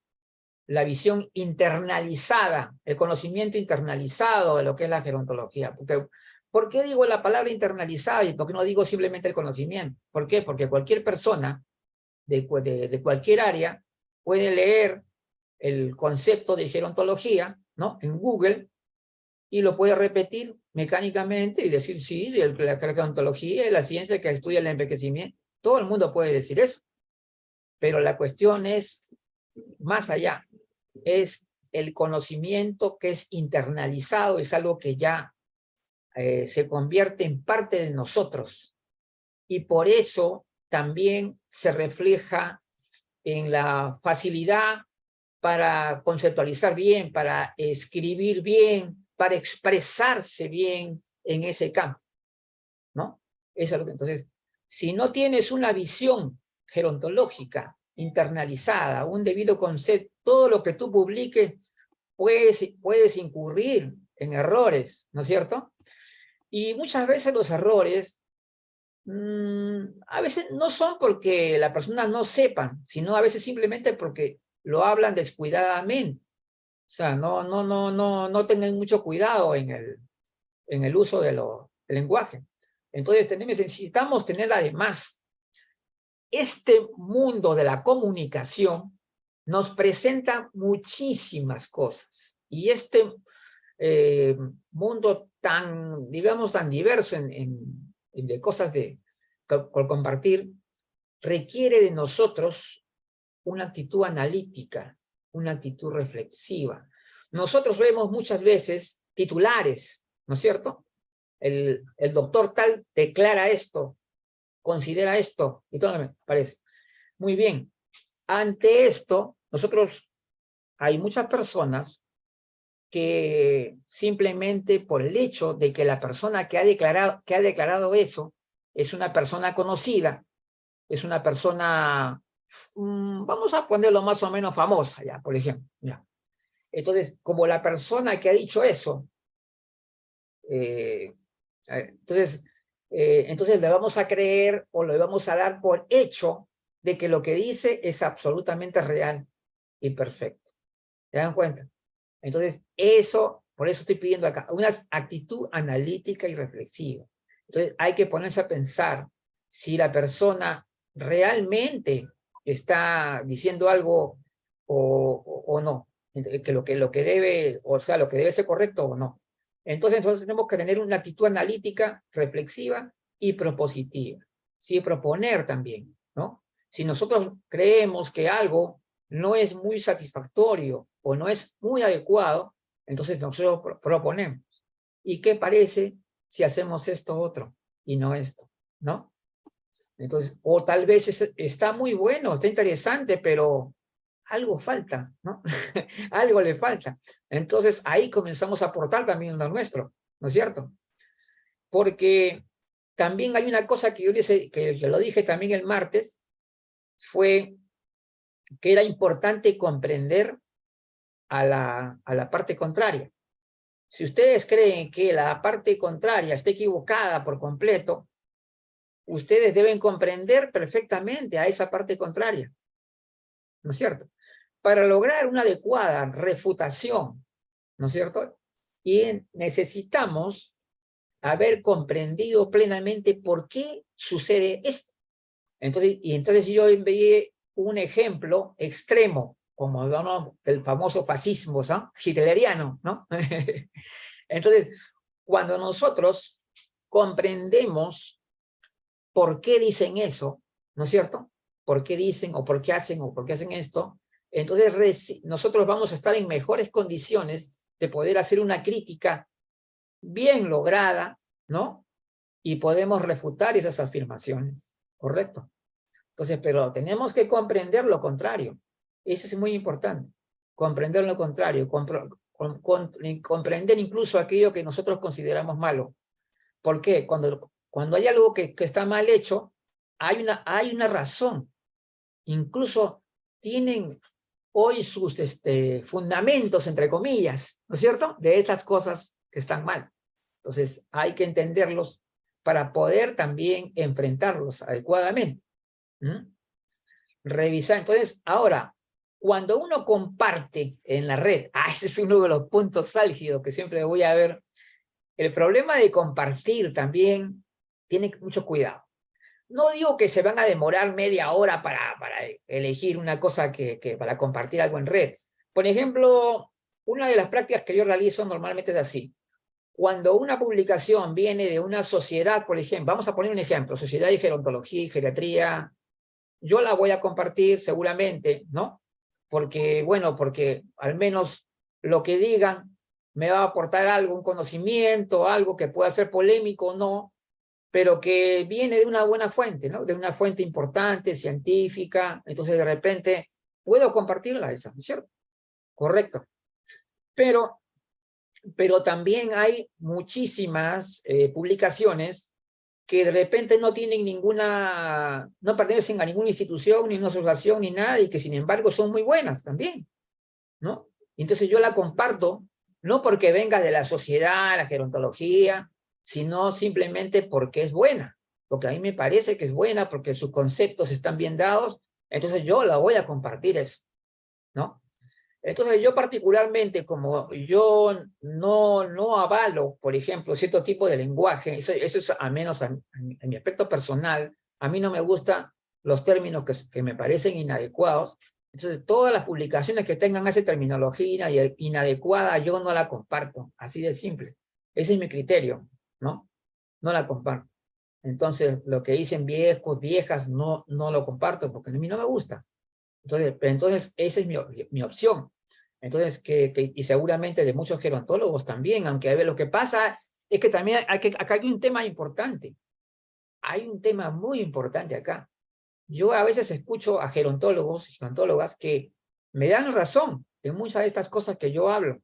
La visión internalizada, el conocimiento internalizado de lo que es la gerontología. Porque, ¿por qué digo la palabra internalizada y por qué no digo simplemente el conocimiento? ¿Por qué? Porque cualquier persona de cualquier área puede leer el concepto de gerontología, ¿no? En Google, y lo puede repetir mecánicamente y decir, sí, la gerontología es la ciencia que estudia el envejecimiento. Todo el mundo puede decir eso. Pero la cuestión es más allá. Es el conocimiento que es internalizado, es algo que ya se convierte en parte de nosotros. Y por eso también se refleja en la facilidad para conceptualizar bien, para escribir bien, para expresarse bien en ese campo, ¿no? Eso es lo que, entonces, si no tienes una visión gerontológica internalizada, un debido concepto, todo lo que tú publiques puedes incurrir en errores, ¿no es cierto? Y muchas veces los errores a veces no son porque las personas no sepan, sino a veces simplemente porque lo hablan descuidadamente. O sea, no tengan mucho cuidado en el uso del lenguaje. Entonces necesitamos tener además este mundo de la comunicación nos presenta muchísimas cosas. Y este mundo tan, digamos, tan diverso de cosas por compartir, requiere de nosotros una actitud analítica, una actitud reflexiva. Nosotros vemos muchas veces titulares, ¿no es cierto? El doctor tal declara esto, considera esto, y todo me parece. Muy bien. Ante esto, hay muchas personas que simplemente por el hecho de que la persona que ha declarado eso es una persona conocida, es una persona, vamos a ponerlo más o menos famosa, ya, por ejemplo. Ya. Entonces, como la persona que ha dicho eso, entonces le vamos a creer o le vamos a dar por hecho de que lo que dice es absolutamente real y perfecto. ¿Se dan cuenta? Entonces, por eso estoy pidiendo acá, una actitud analítica y reflexiva. Entonces, hay que ponerse a pensar si la persona realmente está diciendo algo o no, que lo que debe, o sea, lo que debe ser correcto o no. Entonces, nosotros tenemos que tener una actitud analítica, reflexiva y propositiva. Sí, proponer también, ¿no? Si nosotros creemos que algo no es muy satisfactorio o no es muy adecuado, entonces nosotros proponemos. ¿Y qué parece si hacemos esto otro y no esto? ¿No? Entonces, o tal vez está muy bueno, está interesante, pero algo falta, ¿no? Algo le falta. Entonces, ahí comenzamos a aportar también lo nuestro, ¿no es cierto? Porque también hay una cosa que yo lo dije también el martes, fue que era importante comprender a la parte contraria. Si ustedes creen que la parte contraria está equivocada por completo, ustedes deben comprender perfectamente a esa parte contraria, ¿no es cierto? Para lograr una adecuada refutación, ¿no es cierto? Y necesitamos haber comprendido plenamente por qué sucede esto. Entonces yo envié un ejemplo extremo, como hablamos del famoso fascismo, ¿no? Hitleriano, ¿no? Entonces, cuando nosotros comprendemos por qué dicen eso, ¿no es cierto? ¿Por qué dicen o por qué hacen esto? Entonces nosotros vamos a estar en mejores condiciones de poder hacer una crítica bien lograda, ¿no? Y podemos refutar esas afirmaciones, ¿correcto? Entonces, pero tenemos que comprender lo contrario. Eso es muy importante. Comprender lo contrario, comprender incluso aquello que nosotros consideramos malo. ¿Por qué? Cuando hay algo que está mal hecho, hay una razón. Incluso tienen hoy sus fundamentos, entre comillas, ¿no es cierto?, de estas cosas que están mal. Entonces, hay que entenderlos para poder también enfrentarlos adecuadamente. Revisar. Entonces, ahora, cuando uno comparte en la red, ese es uno de los puntos álgidos que siempre voy a ver. El problema de compartir también tiene mucho cuidado. No digo que se van a demorar media hora para elegir una cosa para compartir algo en red. Por ejemplo, una de las prácticas que yo realizo normalmente es así. Cuando una publicación viene de una sociedad, por ejemplo, vamos a poner un ejemplo, Sociedad de Gerontología y Geriatría, yo la voy a compartir seguramente, ¿no? Porque, bueno, porque al menos lo que digan me va a aportar algo, un conocimiento, algo que pueda ser polémico o no, pero que viene de una buena fuente, ¿no? De una fuente importante, científica, entonces de repente puedo compartirla esa, ¿no es cierto? Correcto. Pero también hay muchísimas publicaciones que de repente no tienen no pertenecen a ninguna institución, ni una asociación, ni nada, y que sin embargo son muy buenas también, ¿no? Entonces yo la comparto, no porque venga de la sociedad, la gerontología, sino simplemente porque es buena, porque a mí me parece que es buena, porque sus conceptos están bien dados, entonces yo la voy a compartir eso, ¿no? Entonces yo particularmente, como yo no avalo, por ejemplo, cierto tipo de lenguaje, eso es al menos en mi aspecto personal, a mí no me gustan los términos que me parecen inadecuados. Entonces todas las publicaciones que tengan esa terminología inadecuada, yo no la comparto, así de simple. Ese es mi criterio, ¿no? No la comparto. Entonces lo que dicen viejos, viejas, no lo comparto porque a mí no me gusta. Entonces esa es mi opción. Entonces, y seguramente de muchos gerontólogos también, aunque a ver, lo que pasa es que también acá hay un tema importante. Hay un tema muy importante acá. Yo a veces escucho a gerontólogos, gerontólogas, que me dan razón en muchas de estas cosas que yo hablo,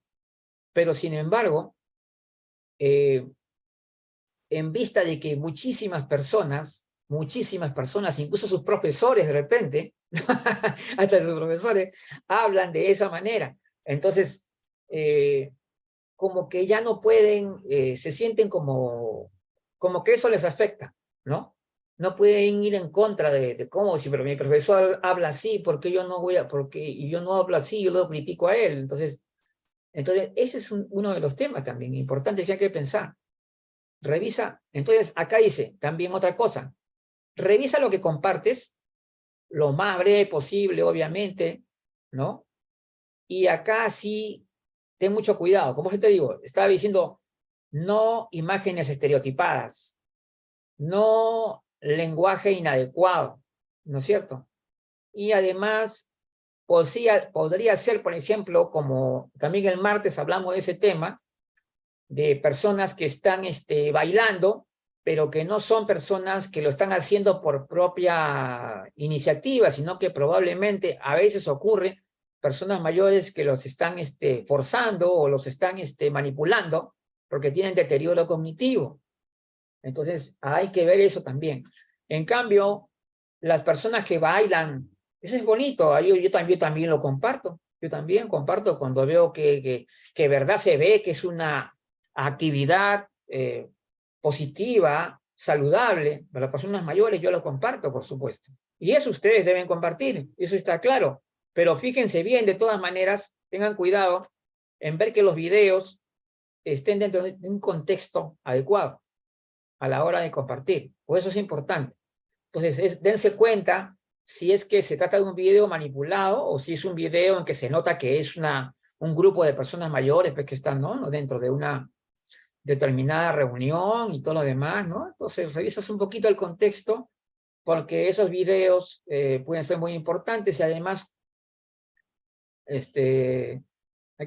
pero sin embargo, en vista de que muchísimas personas, incluso sus profesores de repente, hasta sus profesores, hablan de esa manera. Entonces, como que ya no pueden, se sienten como que eso les afecta, ¿no? No pueden ir en contra de cómo, si pero mi profesor habla así, ¿por qué yo no voy a, porque yo no hablo así, yo lo critico a él? Entonces ese es uno de los temas también importantes que hay que pensar. Revisa, entonces acá dice también otra cosa, revisa lo que compartes, lo más breve posible, obviamente, ¿no? Y acá sí, ten mucho cuidado, como te digo, estaba diciendo, no imágenes estereotipadas, no lenguaje inadecuado, ¿no es cierto? Y además, podría ser, por ejemplo, como también el martes hablamos de ese tema, de personas que están bailando, pero que no son personas que lo están haciendo por propia iniciativa, sino que probablemente a veces ocurre personas mayores que los están forzando o los están manipulando porque tienen deterioro cognitivo. Entonces hay que ver eso también. En cambio, las personas que bailan, eso es bonito, yo también lo comparto. Yo también comparto cuando veo que verdad se ve que es una actividad positiva, saludable para las personas mayores, yo lo comparto, por supuesto. Y eso ustedes deben compartir, eso está claro. Pero fíjense bien, de todas maneras, tengan cuidado en ver que los videos estén dentro de un contexto adecuado a la hora de compartir. Por eso es importante. Entonces, dense cuenta si es que se trata de un video manipulado o si es un video en que se nota que es un grupo de personas mayores pues, que están, ¿no? Dentro de una determinada reunión y todo lo demás, ¿no? Entonces revisas un poquito el contexto porque esos videos pueden ser muy importantes y además hay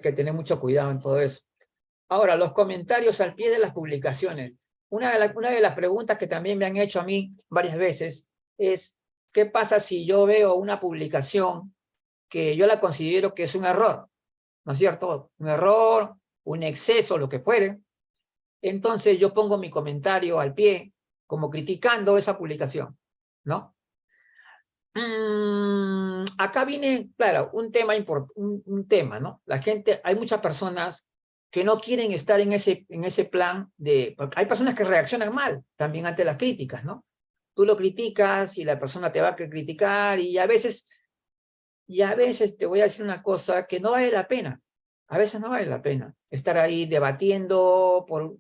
que tener mucho cuidado en todo eso. Ahora, los comentarios al pie de las publicaciones. Una de las preguntas que también me han hecho a mí varias veces es, ¿qué pasa si yo veo una publicación que yo la considero que es un error? ¿No es cierto? Un error, un exceso, lo que fuere. Entonces yo pongo mi comentario al pie, como criticando esa publicación, ¿no? Acá viene, claro, un tema, ¿no? La gente, hay muchas personas que no quieren estar en ese plan porque hay personas que reaccionan mal también ante las críticas, ¿no? Tú lo criticas y la persona te va a criticar y a veces te voy a decir una cosa que no vale la pena. A veces no vale la pena estar ahí debatiendo por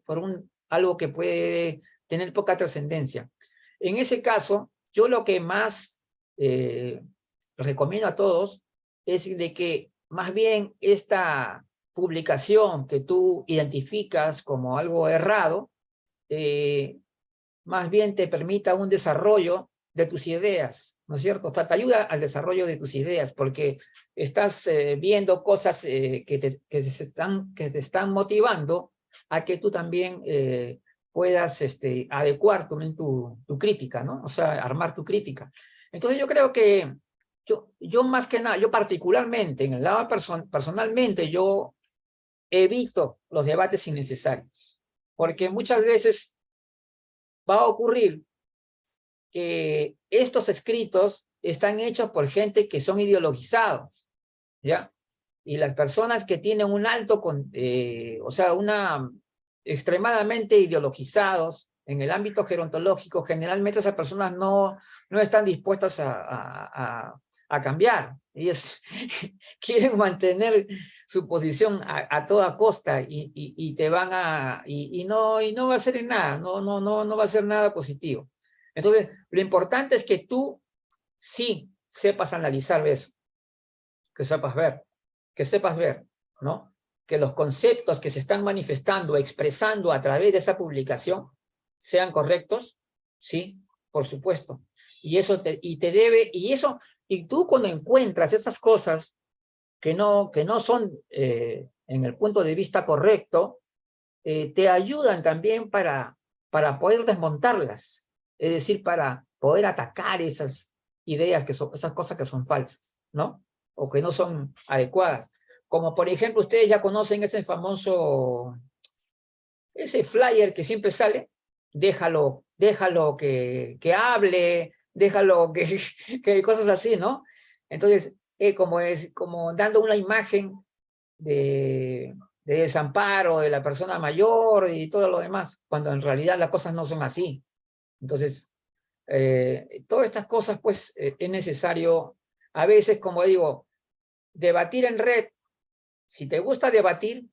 algo que puede tener poca trascendencia. En ese caso, yo lo que más recomiendo a todos es de que más bien esta publicación que tú identificas como algo errado, más bien te permita un desarrollo de tus ideas, ¿no es cierto? O sea, te ayuda al desarrollo de tus ideas, porque estás viendo cosas que te están motivando a que tú también puedas adecuar tu crítica, ¿no? O sea, armar tu crítica. Entonces yo creo que yo más que nada, yo particularmente, en el lado personalmente, yo evito los debates innecesarios, porque muchas veces va a ocurrir que estos escritos están hechos por gente que son ideologizados, ¿ya? Y las personas que tienen un alto, o sea, extremadamente ideologizados en el ámbito gerontológico, generalmente esas personas no están dispuestas a cambiar. Ellos quieren mantener su posición a toda costa y te van y no va a ser en nada, no va a ser nada positivo. Entonces, lo importante es que tú sí sepas analizar eso, que sepas ver, ¿no? Que los conceptos que se están manifestando, expresando a través de esa publicación sean correctos, sí, por supuesto. Y tú cuando encuentras esas cosas que no son en el punto de vista correcto, te ayudan también para poder desmontarlas, es decir, para poder atacar esas ideas esas cosas que son falsas, ¿no? O que no son adecuadas. Como por ejemplo, ustedes ya conocen ese flyer que siempre sale, déjalo que hable, déjalo que cosas así, ¿no? Entonces, como dando una imagen de desamparo de la persona mayor y todo lo demás, cuando en realidad las cosas no son así. Entonces, todas estas cosas, pues, es necesario, a veces, como digo, debatir en red. Si te gusta debatir,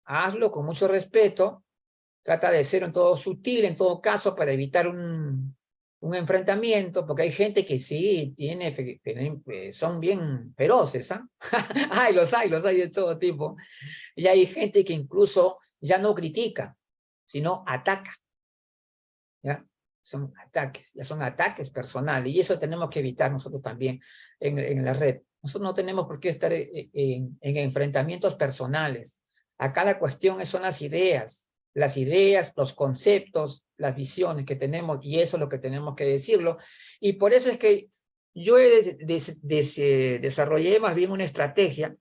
hazlo con mucho respeto, trata de ser en todo sutil, en todo caso, para evitar un enfrentamiento, porque hay gente que sí son bien feroces, ¿ah? Los hay de todo tipo. Y hay gente que incluso ya no critica, sino ataca, ¿ya? Ya son ataques personales, y eso tenemos que evitar nosotros también en la red. Nosotros no tenemos por qué estar en enfrentamientos personales. Acá la cuestión son las ideas, los conceptos, las visiones que tenemos, y eso es lo que tenemos que decirlo. Y por eso es que yo desarrollé más bien una estrategia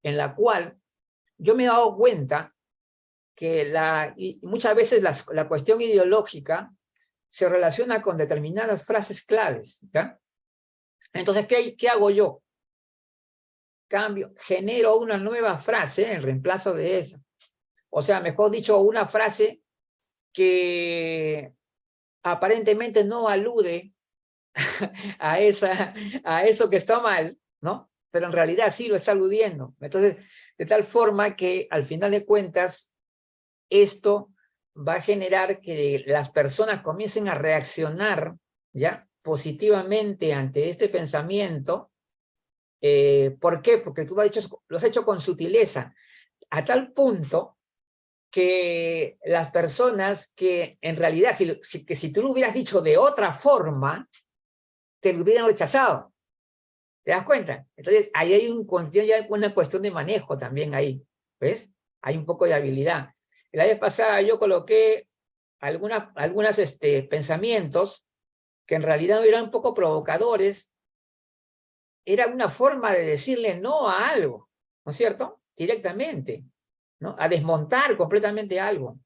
en la cual yo me he dado cuenta que muchas veces la cuestión ideológica se relaciona con determinadas frases claves, ¿ya? Entonces, ¿qué hago yo? Genero una nueva frase en reemplazo de esa. O sea, mejor dicho, una frase que aparentemente no alude a eso que está mal, ¿no? Pero en realidad sí lo está aludiendo. Entonces, de tal forma que al final de cuentas, esto va a generar que las personas comiencen a reaccionar, ¿ya? positivamente ante este pensamiento. ¿Por qué? Porque tú lo has hecho con sutileza, a tal punto que las personas que en realidad, si tú lo hubieras dicho de otra forma, te lo hubieran rechazado. ¿Te das cuenta? Entonces, ahí hay una cuestión de manejo también ahí, ¿ves? Hay un poco de habilidad. La vez pasada yo coloqué algunos pensamientos que en realidad eran un poco provocadores. Era una forma de decirle no a algo, ¿no es cierto? Directamente, ¿no? A desmontar completamente algo.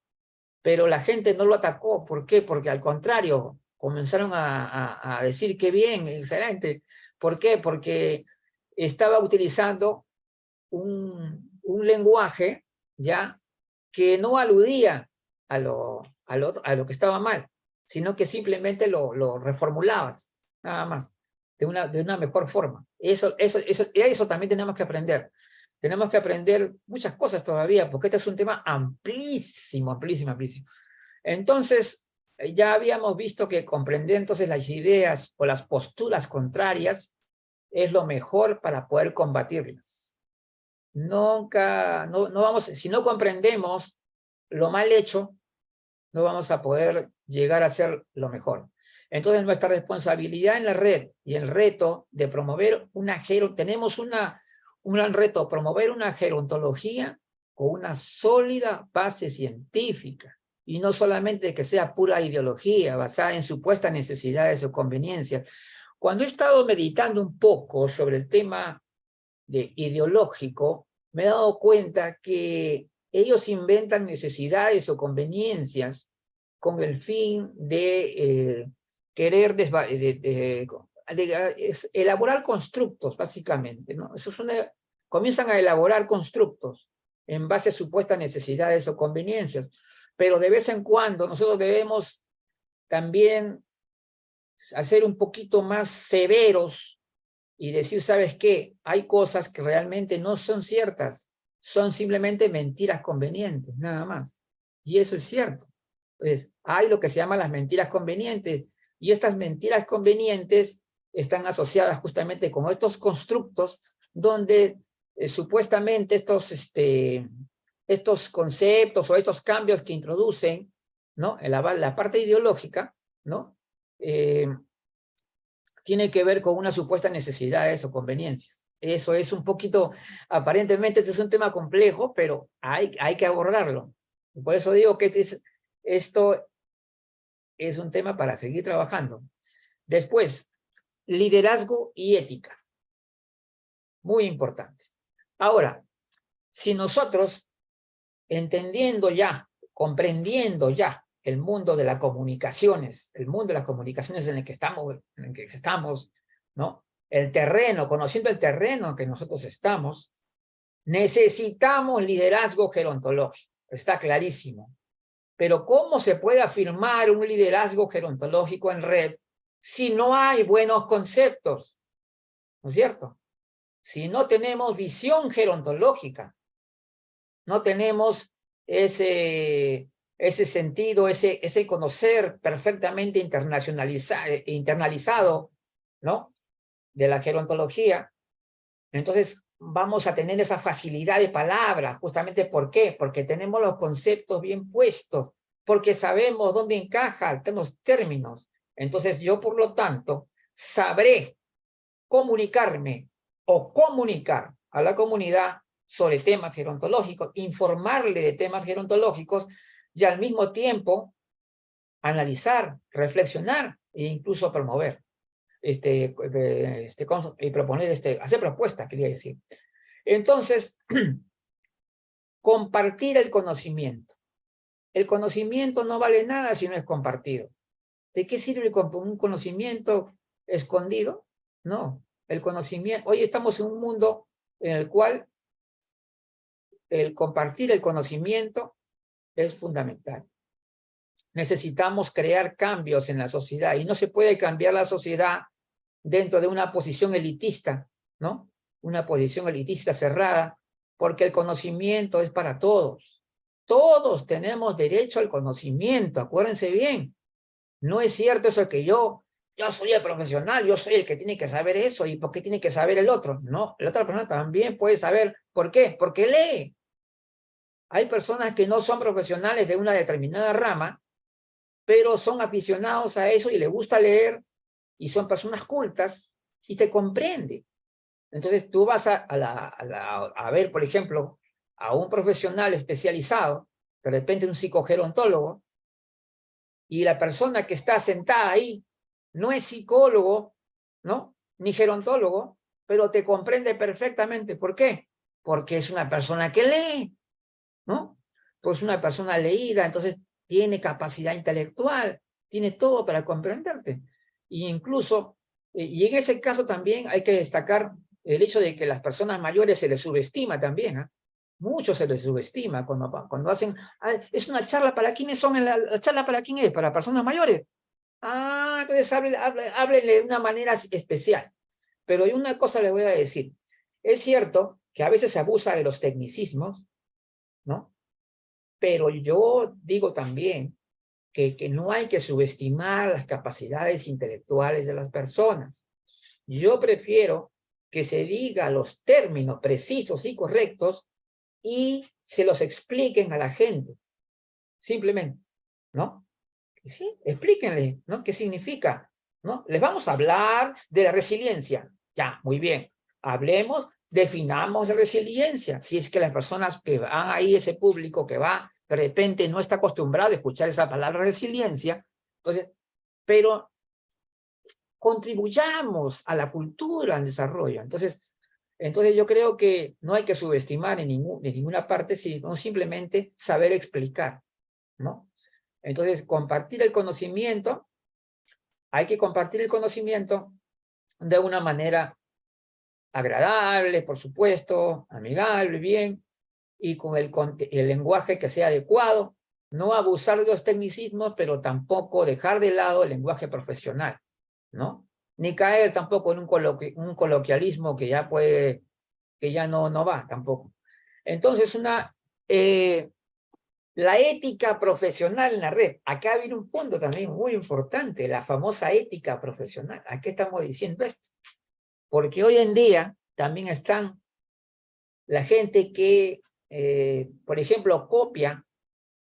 Pero la gente no lo atacó. ¿Por qué? Porque al contrario, comenzaron a decir qué bien, excelente. ¿Por qué? Porque estaba utilizando un lenguaje, ¿ya?, que no aludía a lo que estaba mal, sino que simplemente lo reformulabas, nada más, de una mejor forma. Eso también tenemos que aprender. Tenemos que aprender muchas cosas todavía, porque este es un tema amplísimo, amplísimo, amplísimo. Entonces, ya habíamos visto que comprender entonces las ideas o las posturas contrarias es lo mejor para poder combatirlas. Nunca, no vamos, si no comprendemos lo mal hecho, no vamos a poder llegar a hacer lo mejor. Entonces, nuestra responsabilidad en la red y el reto de promover tenemos un gran reto, promover una gerontología con una sólida base científica, y no solamente que sea pura ideología basada en supuestas necesidades o conveniencias. Cuando he estado meditando un poco sobre el tema ideológico, me he dado cuenta que ellos inventan necesidades o conveniencias con el fin de querer elaborar constructos, básicamente, ¿no? Comienzan a elaborar constructos en base a supuestas necesidades o conveniencias, pero de vez en cuando nosotros debemos también hacer un poquito más severos y decir, ¿sabes qué? Hay cosas que realmente no son ciertas, son simplemente mentiras convenientes, nada más. Y eso es cierto. Pues hay lo que se llama las mentiras convenientes, y estas mentiras convenientes están asociadas justamente con estos constructos donde supuestamente estos conceptos o estos cambios que introducen, ¿no?, en la parte ideológica, ¿no?, tiene que ver con unas supuestas necesidades o conveniencias. Eso es un poquito, aparentemente este es un tema complejo, pero hay que abordarlo. Y por eso digo que esto es un tema para seguir trabajando. Después, liderazgo y ética. Muy importante. Ahora, si nosotros, entendiendo ya, comprendiendo ya el mundo de las comunicaciones, en el que estamos, ¿no?, el terreno, conociendo el terreno en que nosotros estamos, necesitamos liderazgo gerontológico, está clarísimo. Pero ¿cómo se puede afirmar un liderazgo gerontológico en red si no hay buenos conceptos? ¿No es cierto? Si no tenemos visión gerontológica, no tenemos ese sentido, ese conocer perfectamente internalizado, ¿no?, de la gerontología, entonces vamos a tener esa facilidad de palabras. Justamente, ¿por qué? Porque tenemos los conceptos bien puestos, porque sabemos dónde encajan los términos. Entonces yo, por lo tanto, sabré comunicarme o comunicar a la comunidad sobre temas gerontológicos, informarle de temas gerontológicos, y al mismo tiempo analizar, reflexionar e incluso promover, y proponer, hacer propuestas, quería decir. Entonces, compartir el conocimiento. El conocimiento no vale nada si no es compartido. ¿De qué sirve un conocimiento escondido? No, el conocimiento, hoy estamos en un mundo en el cual el compartir el conocimiento es fundamental. Necesitamos crear cambios en la sociedad, y no se puede cambiar la sociedad dentro de una posición elitista, ¿no? Una posición elitista cerrada, porque el conocimiento es para todos. Todos tenemos derecho al conocimiento, acuérdense bien. No es cierto eso que yo yo soy el profesional, yo soy el que tiene que saber eso, ¿y por qué tiene que saber el otro? No, la otra persona también puede saber. ¿Por qué? Porque lee. Hay personas que no son profesionales de una determinada rama, pero son aficionados a eso y les gusta leer, y son personas cultas, y te comprende. Entonces tú vas a ver, por ejemplo, a un profesional especializado, de repente un psicogerontólogo, y la persona que está sentada ahí no es psicólogo, ¿no? Ni gerontólogo, pero te comprende perfectamente. ¿Por qué? Porque es una persona que lee, ¿no? Pues una persona leída, entonces tiene capacidad intelectual, tiene todo para comprenderte. Y incluso, y en ese caso también hay que destacar el hecho de que las personas mayores se les subestima también, ¿eh? Mucho se les subestima cuando hacen, es una charla para quiénes son, la charla para quién es, para personas mayores. Ah, entonces háblenle de una manera especial. Pero hay una cosa les voy a decir, es cierto que a veces se abusa de los tecnicismos, ¿no? Pero yo digo también que no hay que subestimar las capacidades intelectuales de las personas. Yo prefiero que se diga los términos precisos y correctos y se los expliquen a la gente, simplemente, ¿no? Sí, explíquenle, ¿no? ¿Qué significa? ¿No? Les vamos a hablar de la resiliencia. Ya, muy bien. Hablemos, definamos la resiliencia. Si es que las personas que van ahí, ese público que va, de repente no está acostumbrado a escuchar esa palabra resiliencia, entonces, pero contribuyamos a la cultura, al desarrollo. Entonces yo creo que no hay que subestimar en ninguna parte, sino simplemente saber explicar, ¿no? Entonces, compartir el conocimiento, hay que compartir el conocimiento de una manera agradable, por supuesto, amigable, bien, y con el lenguaje que sea adecuado, no abusar de los tecnicismos, pero tampoco dejar de lado el lenguaje profesional, ¿no? Ni caer tampoco en un coloquialismo que ya puede, que ya no va tampoco. Entonces, la ética profesional en la red. Acá viene un punto también muy importante, la famosa ética profesional. ¿A qué estamos diciendo esto? Porque hoy en día también están la gente que, por ejemplo, copia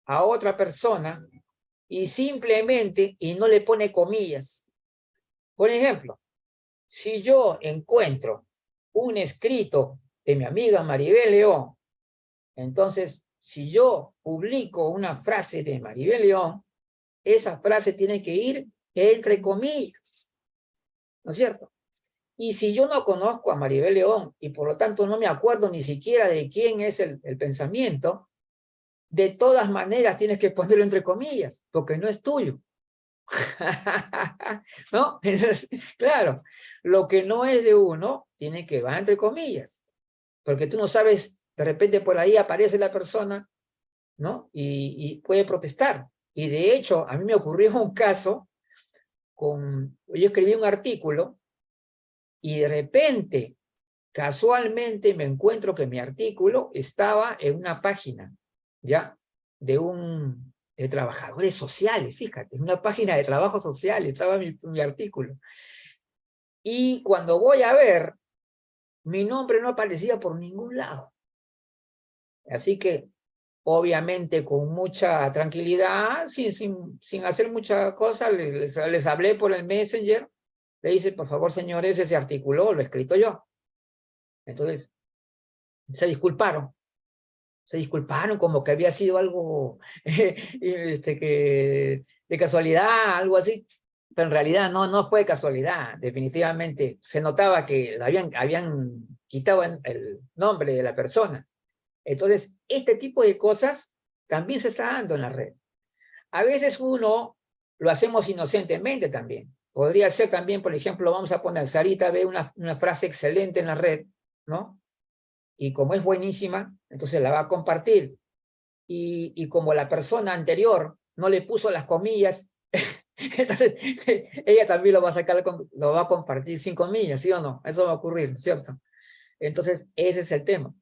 a otra persona y simplemente, y no le pone comillas. Por ejemplo, si yo encuentro un escrito de mi amiga Maribel León, entonces, si yo publico una frase de Maribel León, esa frase tiene que ir entre comillas, ¿no es cierto? Y si yo no conozco a Maribel León y por lo tanto no me acuerdo ni siquiera de quién es el pensamiento, de todas maneras tienes que ponerlo entre comillas, porque no es tuyo. ¿No? Entonces, claro, lo que no es de uno tiene que va entre comillas, porque tú no sabes, de repente por ahí aparece la persona, ¿no? Y puede protestar. Y de hecho, a mí me ocurrió un caso yo escribí un artículo y de repente, casualmente me encuentro que mi artículo estaba en una página, ¿ya? De trabajadores sociales, fíjate, en una página de trabajo social estaba mi artículo. Y cuando voy a ver, mi nombre no aparecía por ningún lado. Así que, obviamente, con mucha tranquilidad, sin hacer mucha cosa, les hablé por el Messenger, le dice, por favor, señores, ese artículo lo he escrito yo. Entonces, se disculparon como que había sido algo de casualidad, algo así, pero en realidad no fue casualidad, definitivamente. Se notaba que habían quitado el nombre de la persona. Entonces, este tipo de cosas también se está dando en la red. A veces uno lo hacemos inocentemente también. Podría ser también, por ejemplo, vamos a poner, Sarita ve una frase excelente en la red, ¿no? Y como es buenísima, entonces la va a compartir. Y como la persona anterior no le puso las comillas, entonces ella también lo va a sacar, lo va a compartir sin comillas, ¿sí o no? Eso va a ocurrir, ¿cierto? Entonces, ese es el tema.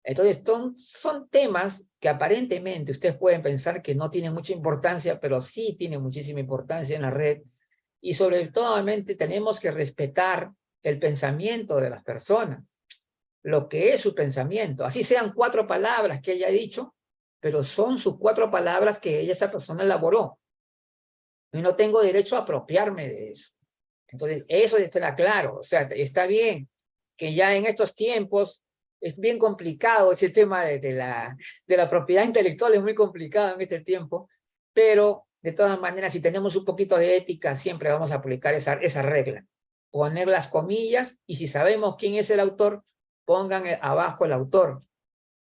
Entonces, son temas que aparentemente ustedes pueden pensar que no tienen mucha importancia, pero sí tienen muchísima importancia en la red. Y sobre todo tenemos que respetar el pensamiento de las personas, lo que es su pensamiento. Así sean 4 palabras que ella ha dicho, pero son sus 4 palabras que esa persona elaboró. Y no tengo derecho a apropiarme de eso. Entonces, eso está claro. O sea, está bien que ya en estos tiempos es bien complicado ese tema de la propiedad intelectual, es muy complicado en este tiempo, pero de todas maneras, si tenemos un poquito de ética, siempre vamos a aplicar esa regla. Poner las comillas, y si sabemos quién es el autor, pongan abajo el autor.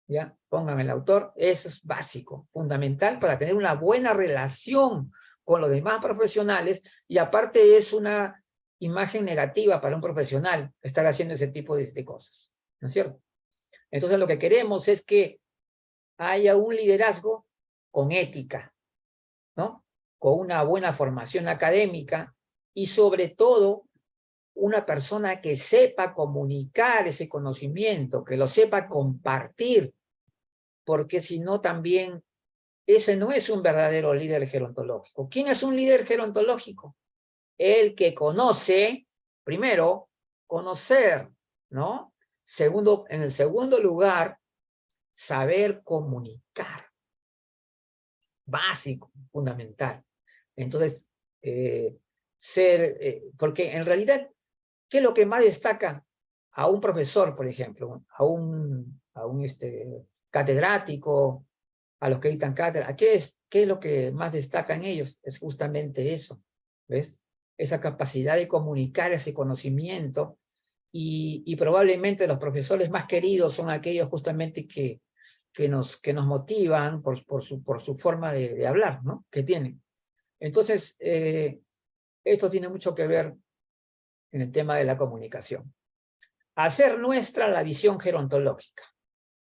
¿Ya? Pongan el autor, eso es básico, fundamental para tener una buena relación con los demás profesionales, y aparte es una imagen negativa para un profesional estar haciendo ese tipo de cosas, ¿no es cierto? Entonces lo que queremos es que haya un liderazgo con ética, ¿no? Con una buena formación académica, y sobre todo una persona que sepa comunicar ese conocimiento, que lo sepa compartir, porque si no también ese no es un verdadero líder gerontológico. ¿Quién es un líder gerontológico? El que conoce, primero, conocer, ¿no? Segundo, en el segundo lugar, saber comunicar. Básico, fundamental. Entonces, porque en realidad, ¿qué es lo que más destaca a un profesor, por ejemplo, a un catedrático, a los que dictan cátedra? ¿Qué es lo que más destaca en ellos? Es justamente eso, ¿ves? Esa capacidad de comunicar ese conocimiento, y probablemente los profesores más queridos son aquellos justamente que nos motivan por su forma de hablar, ¿no? Que tienen. Entonces, esto tiene mucho que ver en el tema de la comunicación. Hacer nuestra la visión gerontológica.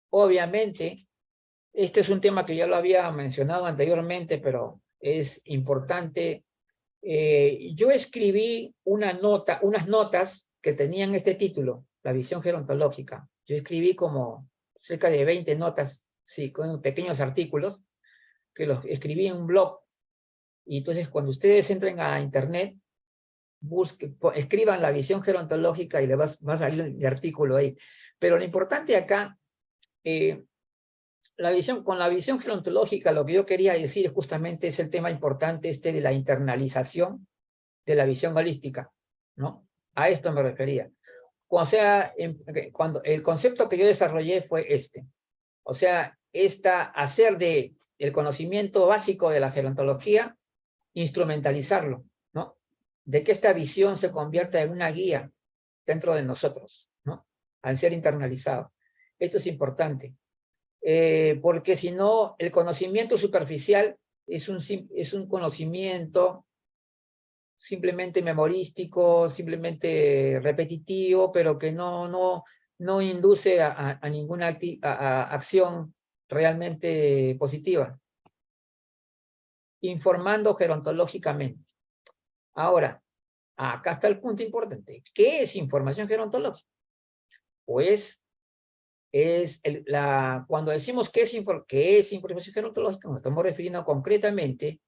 Obviamente, este es un tema que ya lo había mencionado anteriormente, pero es importante. Yo escribí unas notas que tenían este título, la visión gerontológica. Yo escribí como cerca de 20 notas, sí, con pequeños artículos, que los escribí en un blog. Y entonces cuando ustedes entren a internet, escriban la visión gerontológica y le va a salir el artículo ahí. Pero lo importante acá, con la visión gerontológica, lo que yo quería decir justamente es el tema importante de la internalización de la visión holística, ¿no? A esto me refería. O sea, cuando el concepto que yo desarrollé fue o sea, hacer el conocimiento básico de la gerontología, instrumentalizarlo, ¿no? De que esta visión se convierta en una guía dentro de nosotros, ¿no? Al ser internalizado. Esto es importante, porque si no, el conocimiento superficial es un conocimiento simplemente memorístico, simplemente repetitivo, pero que no induce a ninguna acción realmente positiva. Informando gerontológicamente. Ahora, acá está el punto importante. ¿Qué es información gerontológica? Pues cuando decimos que es información gerontológica, nos estamos refiriendo concretamente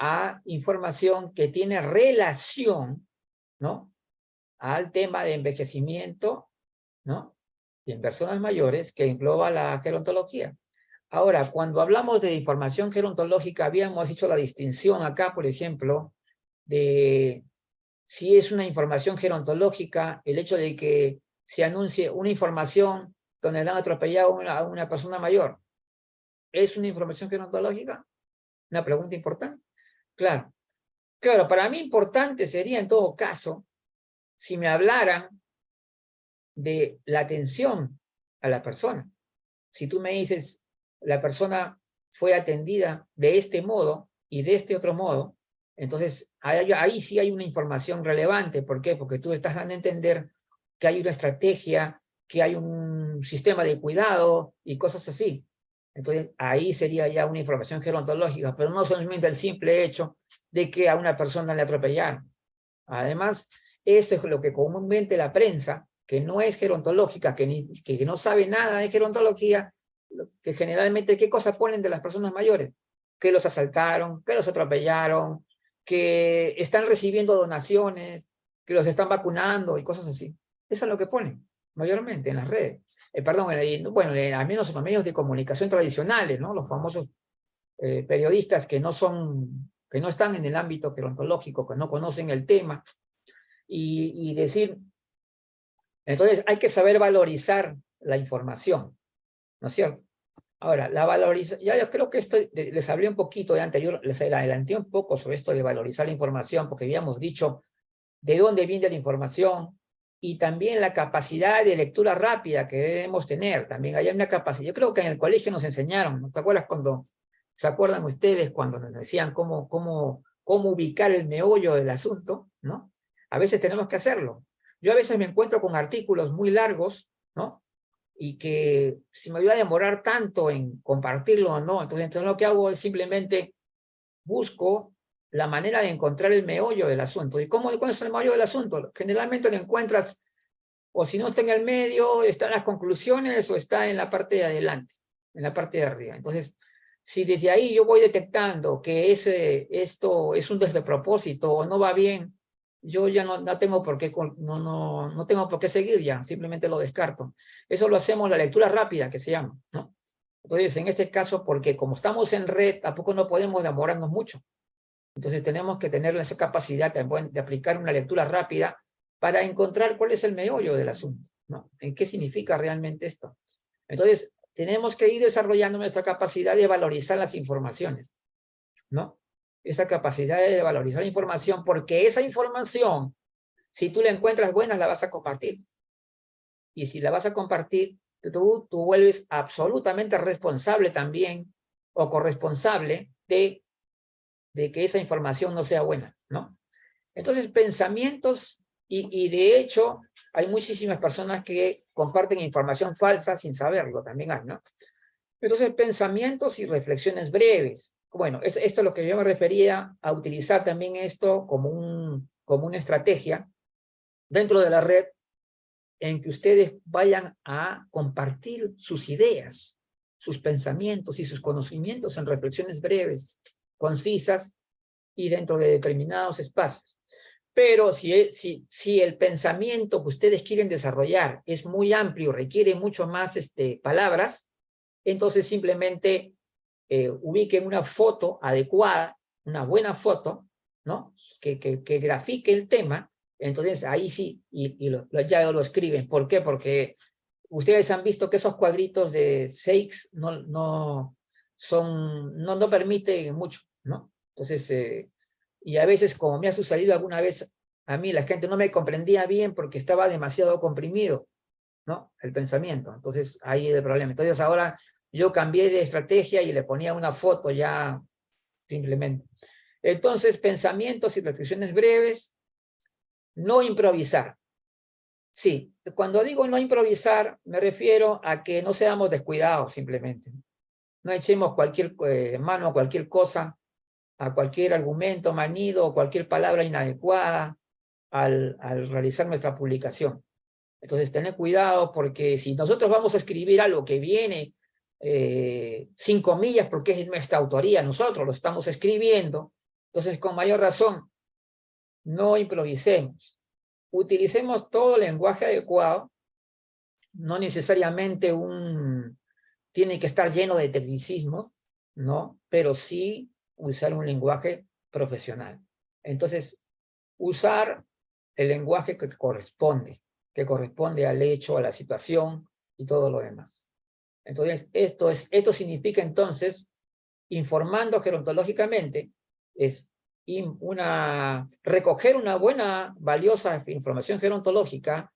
a información que tiene relación, ¿no?, al tema de envejecimiento, ¿no?, y en personas mayores, que engloba la gerontología. Ahora, cuando hablamos de información gerontológica, habíamos hecho la distinción acá, por ejemplo, de si es una información gerontológica el hecho de que se anuncie una información donde le han atropellado a una persona mayor. ¿Es una información gerontológica? Una pregunta importante. Claro, para mí importante sería en todo caso si me hablaran de la atención a la persona. Si tú me dices, la persona fue atendida de este modo y de este otro modo, entonces ahí sí hay una información relevante. ¿Por qué? Porque tú estás dando a entender que hay una estrategia, que hay un sistema de cuidado y cosas así. Entonces ahí sería ya una información gerontológica, pero no solamente el simple hecho de que a una persona le atropellaron. Además, esto es lo que comúnmente la prensa, que no es gerontológica, que no sabe nada de gerontología, que generalmente, ¿qué cosas ponen de las personas mayores? Que los asaltaron, que los atropellaron, que están recibiendo donaciones, que los están vacunando y cosas así. Eso es lo que ponen, mayormente, en las redes. Bueno, al menos en los medios de comunicación tradicionales, ¿no? Los famosos periodistas que no están en el ámbito gerontológico, que no conocen el tema, y decir, entonces hay que saber valorizar la información, ¿no es cierto? Ahora, la valorización, yo creo que esto, les hablé un poquito de anterior, les adelanté un poco sobre esto de valorizar la información, porque habíamos dicho de dónde viene la información, y también la capacidad de lectura rápida que debemos tener. También hay una capacidad, yo creo que en el colegio nos enseñaron, ¿no? ¿Se acuerdan ustedes cuando nos decían cómo ubicar el meollo del asunto, ¿no? A veces tenemos que hacerlo. Yo a veces me encuentro con artículos muy largos, ¿no? Y que si me iba a demorar tanto en compartirlo o no, entonces lo que hago es simplemente busco la manera de encontrar el meollo del asunto. ¿Y cómo es el meollo del asunto? Generalmente lo encuentras, o si no está en el medio, está en las conclusiones o está en la parte de adelante, en la parte de arriba. Entonces, si desde ahí yo voy detectando que esto es un despropósito o no va bien, yo ya no tengo por qué, no tengo por qué seguir ya, simplemente lo descarto. Eso lo hacemos la lectura rápida, que se llama, ¿no? Entonces, en este caso, porque como estamos en red, tampoco no podemos demorarnos mucho. Entonces, tenemos que tener esa capacidad de aplicar una lectura rápida para encontrar cuál es el meollo del asunto, ¿no? ¿En qué significa realmente esto? Entonces, tenemos que ir desarrollando nuestra capacidad de valorizar las informaciones, ¿no? Esa capacidad de valorizar la información, porque esa información, si tú la encuentras buena, la vas a compartir. Y si la vas a compartir, tú vuelves absolutamente responsable también, o corresponsable de que esa información no sea buena, ¿no? Entonces, pensamientos, y de hecho, hay muchísimas personas que comparten información falsa sin saberlo, también hay, ¿no? Entonces, pensamientos y reflexiones breves. Bueno, esto es lo que yo me refería a utilizar también esto como una estrategia dentro de la red, en que ustedes vayan a compartir sus ideas, sus pensamientos y sus conocimientos en reflexiones breves, concisas y dentro de determinados espacios. Pero si el pensamiento que ustedes quieren desarrollar es muy amplio, requiere mucho más palabras, entonces simplemente ubiquen una foto adecuada, una buena foto, ¿no? Que grafique el tema. Entonces ahí sí, ya lo escriben. ¿Por qué? Porque ustedes han visto que esos cuadritos de fakes no permiten mucho, ¿no? Entonces, y a veces, como me ha sucedido alguna vez, a mí la gente no me comprendía bien porque estaba demasiado comprimido, ¿no? El pensamiento. Entonces, ahí es el problema. Entonces, ahora yo cambié de estrategia y le ponía una foto ya, simplemente. Entonces, pensamientos y reflexiones breves, no improvisar. Sí, cuando digo no improvisar, me refiero a que no seamos descuidados simplemente. No echemos cualquier mano a cualquier cosa, a cualquier argumento manido o cualquier palabra inadecuada al realizar nuestra publicación. Entonces, tener cuidado, porque si nosotros vamos a escribir algo que viene sin comillas, porque es nuestra autoría, nosotros lo estamos escribiendo, entonces con mayor razón, no improvisemos. Utilicemos todo el lenguaje adecuado, no necesariamente tiene que estar lleno de tecnicismos, ¿no? Pero sí usar un lenguaje profesional. Entonces, usar el lenguaje que corresponde al hecho, a la situación y todo lo demás. Entonces, esto significa entonces, informando gerontológicamente, es recoger una buena, valiosa información gerontológica,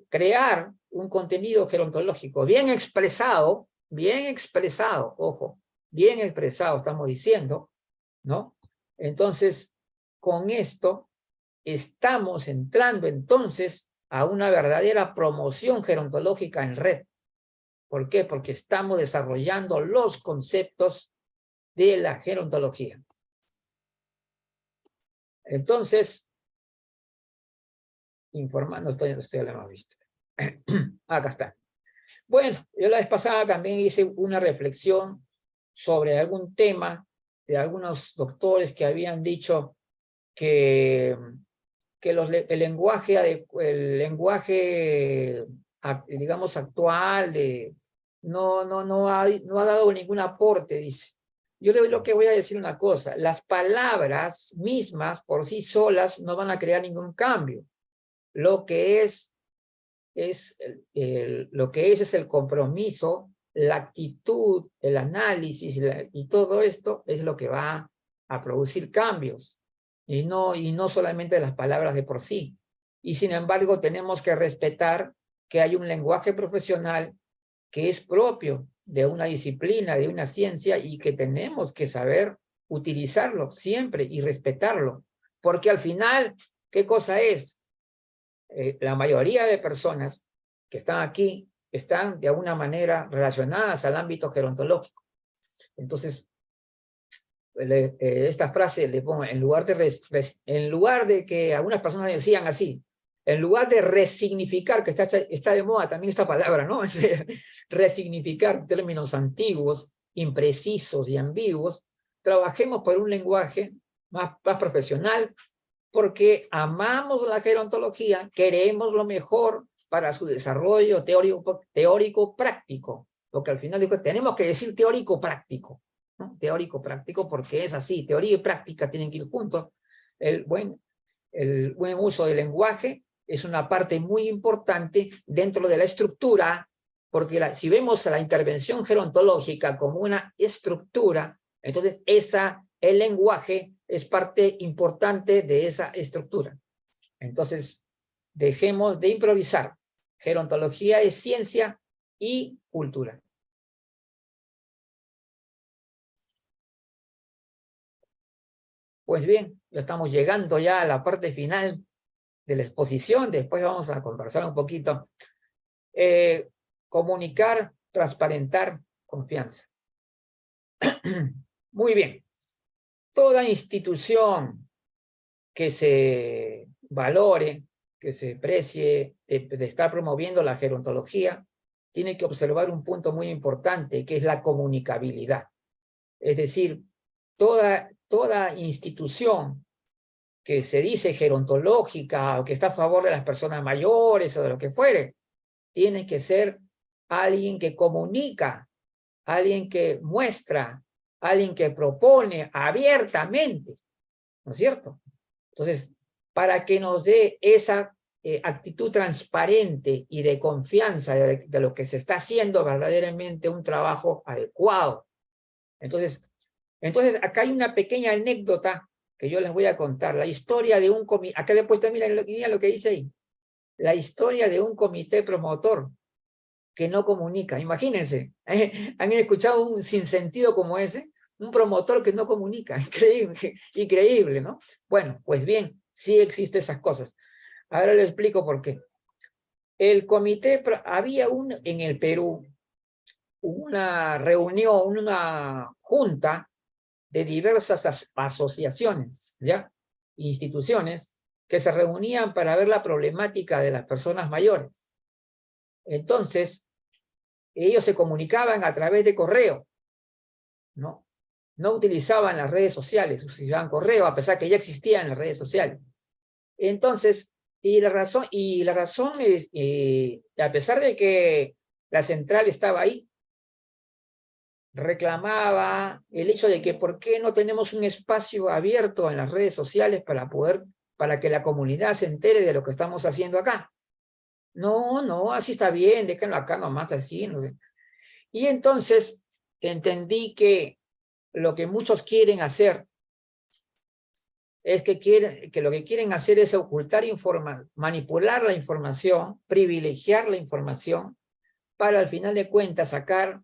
crear un contenido gerontológico bien expresado, ojo, bien expresado, estamos diciendo, ¿no? Entonces, con esto, estamos entrando entonces a una verdadera promoción gerontológica en red. ¿Por qué? Porque estamos desarrollando los conceptos de la gerontología. Entonces, informando, esto ya lo hemos visto. Acá está. Bueno, yo la vez pasada también hice una reflexión sobre algún tema de algunos doctores que habían dicho que el lenguaje, digamos, actual no ha dado ningún aporte, dice. Yo lo que voy a decir una cosa, las palabras mismas por sí solas no van a crear ningún cambio. Lo que es el compromiso, la actitud, el análisis y todo esto es lo que va a producir cambios. Y no solamente las palabras de por sí. Y sin embargo tenemos que respetar que hay un lenguaje profesional que es propio de una disciplina, de una ciencia, y que tenemos que saber utilizarlo siempre y respetarlo. Porque al final, ¿qué cosa es? La mayoría de personas que están aquí están de alguna manera relacionadas al ámbito gerontológico. Entonces, esta frase le pongo, en lugar de que algunas personas decían así, en lugar de resignificar, que está de moda también esta palabra, ¿no? Es resignificar términos antiguos, imprecisos y ambiguos, trabajemos por un lenguaje más profesional, porque amamos la gerontología, queremos lo mejor para su desarrollo teórico-práctico, porque al final tenemos que decir teórico-práctico, ¿no? Teórico-práctico, porque es así, teoría y práctica tienen que ir juntos. El buen uso del lenguaje es una parte muy importante dentro de la estructura, porque si vemos la intervención gerontológica como una estructura, entonces el lenguaje es parte importante de esa estructura. Entonces, dejemos de improvisar. Gerontología es ciencia y cultura. Pues bien, ya estamos llegando ya a la parte final de la exposición. Después vamos a conversar un poquito. Comunicar, transparentar, confianza. Muy bien. Toda institución que se valore, que se precie de estar promoviendo la gerontología, tiene que observar un punto muy importante, que es la comunicabilidad. Es decir, toda institución que se dice gerontológica o que está a favor de las personas mayores o de lo que fuere, tiene que ser alguien que comunica, alguien que muestra, alguien que propone abiertamente, ¿no es cierto? Entonces, para que nos dé esa actitud transparente y de confianza de lo que se está haciendo verdaderamente un trabajo adecuado. Entonces, acá hay una pequeña anécdota que yo les voy a contar. La historia de un comité, acá le he puesto, mira lo que dice ahí. La historia de un comité promotor que no comunica. Imagínense, ¿han escuchado un sinsentido como ese? Un promotor que no comunica. Increíble, increíble, ¿no? Bueno, pues bien, sí existen esas cosas. Ahora les explico por qué. El comité, había en el Perú, una reunión, una junta de diversas asociaciones, ¿ya? Instituciones que se reunían para ver la problemática de las personas mayores. Entonces, ellos se comunicaban a través de correo, ¿no? No utilizaban las redes sociales, utilizaban correo, a pesar que ya existían las redes sociales. Entonces, la razón es, a pesar de que la central estaba ahí, reclamaba el hecho de que por qué no tenemos un espacio abierto en las redes sociales para que la comunidad se entere de lo que estamos haciendo acá. No, así está bien, déjenlo acá nomás así. ¿No? Y entonces entendí que lo que muchos quieren hacer es que lo que quieren hacer es ocultar manipular la información, privilegiar la información, para al final de cuentas sacar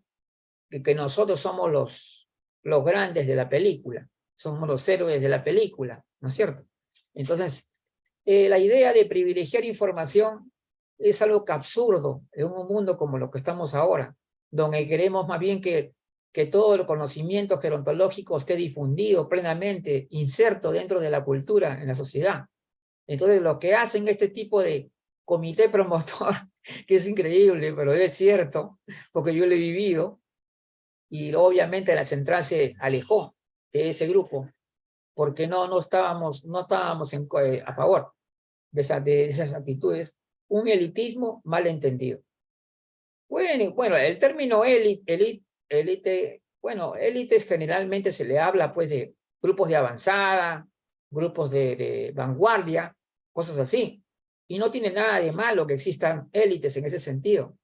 que nosotros somos los grandes de la película, somos los héroes de la película, ¿no es cierto? Entonces, la idea de privilegiar información es algo que absurdo en un mundo como lo que estamos ahora, donde queremos más bien que todo el conocimiento gerontológico esté difundido plenamente, inserto dentro de la cultura en la sociedad. Entonces, lo que hacen este tipo de comité promotor, que es increíble, pero es cierto, porque yo lo he vivido, y obviamente la central se alejó. de ese grupo, porque no estábamos a favor de esas actitudes, un elitismo mal entendido. Bueno, el término élite, bueno, élites generalmente se le habla pues de grupos de avanzada, grupos de vanguardia, cosas así. Y no tiene nada de malo que existan élites en ese sentido.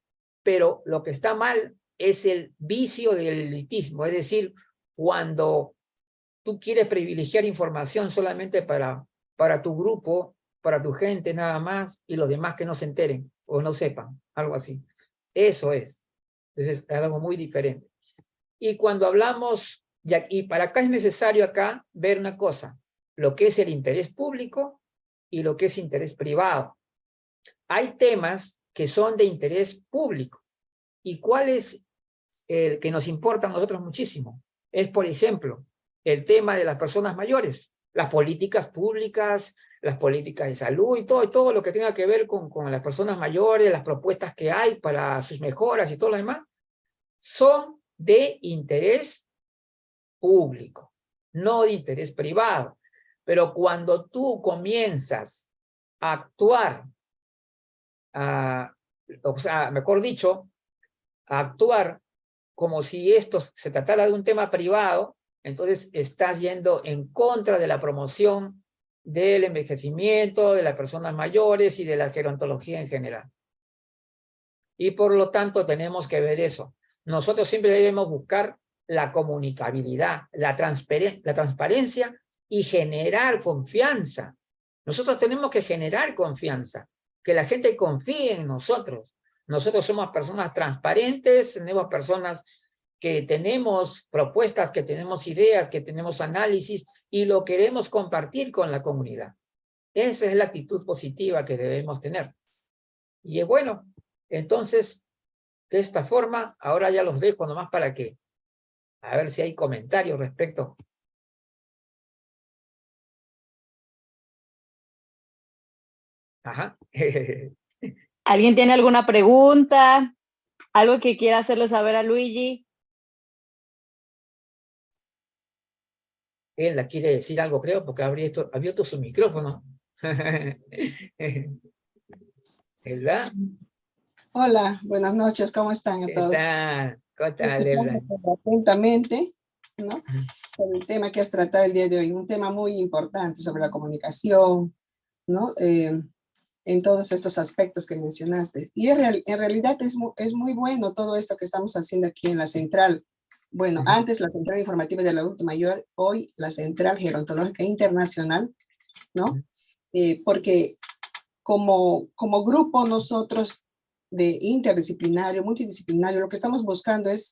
Pero lo que está mal es el vicio del elitismo, es decir, cuando tú quieres privilegiar información solamente para tu grupo, para tu gente nada más, y los demás que no se enteren o no sepan, algo así. Eso es. Entonces, es algo muy diferente. Y cuando hablamos, y para acá es necesario acá ver una cosa, lo que es el interés público y lo que es interés privado. Hay temas que son de interés público. ¿Y cuál es el que nos importa a nosotros muchísimo? Es, por ejemplo, el tema de las personas mayores, las políticas públicas, las políticas de salud y todo lo que tenga que ver con las personas mayores, las propuestas que hay para sus mejoras y todo lo demás, son de interés público, no de interés privado. Pero cuando tú comienzas a actuar, o sea, mejor dicho, a actuar como si esto se tratara de un tema privado, entonces estás yendo en contra de la promoción del envejecimiento, de las personas mayores y de la gerontología en general. Y por lo tanto tenemos que ver eso. Nosotros siempre debemos buscar la comunicabilidad, la transparencia y generar confianza. Nosotros tenemos que generar confianza, que la gente confíe en nosotros. Nosotros somos personas transparentes, tenemos personas que tenemos propuestas, que tenemos ideas, que tenemos análisis y lo queremos compartir con la comunidad. Esa es la actitud positiva que debemos tener. Y es bueno, entonces, de esta forma, ahora ya los dejo nomás para que, a ver si hay comentarios respecto. Ajá. ¿Alguien tiene alguna pregunta? ¿Algo que quiera hacerle saber a Luigi? Él la quiere decir algo, creo, porque ha abierto su micrófono. ¿Verdad? Hola, buenas noches, ¿cómo están a ¿Qué todos? tal? ¿Qué tal, Escuchando Evelyn? atentamente, ¿no? Sobre el tema que has tratado el día de hoy, un tema muy importante sobre la comunicación, ¿no? En todos estos aspectos que mencionaste. Y en realidad es muy bueno todo esto que estamos haciendo aquí en la central. Bueno, antes la Central Informativa del Adulto Mayor, hoy la Central Gerontológica Internacional, ¿no? Porque como grupo nosotros de interdisciplinario, multidisciplinario, lo que estamos buscando es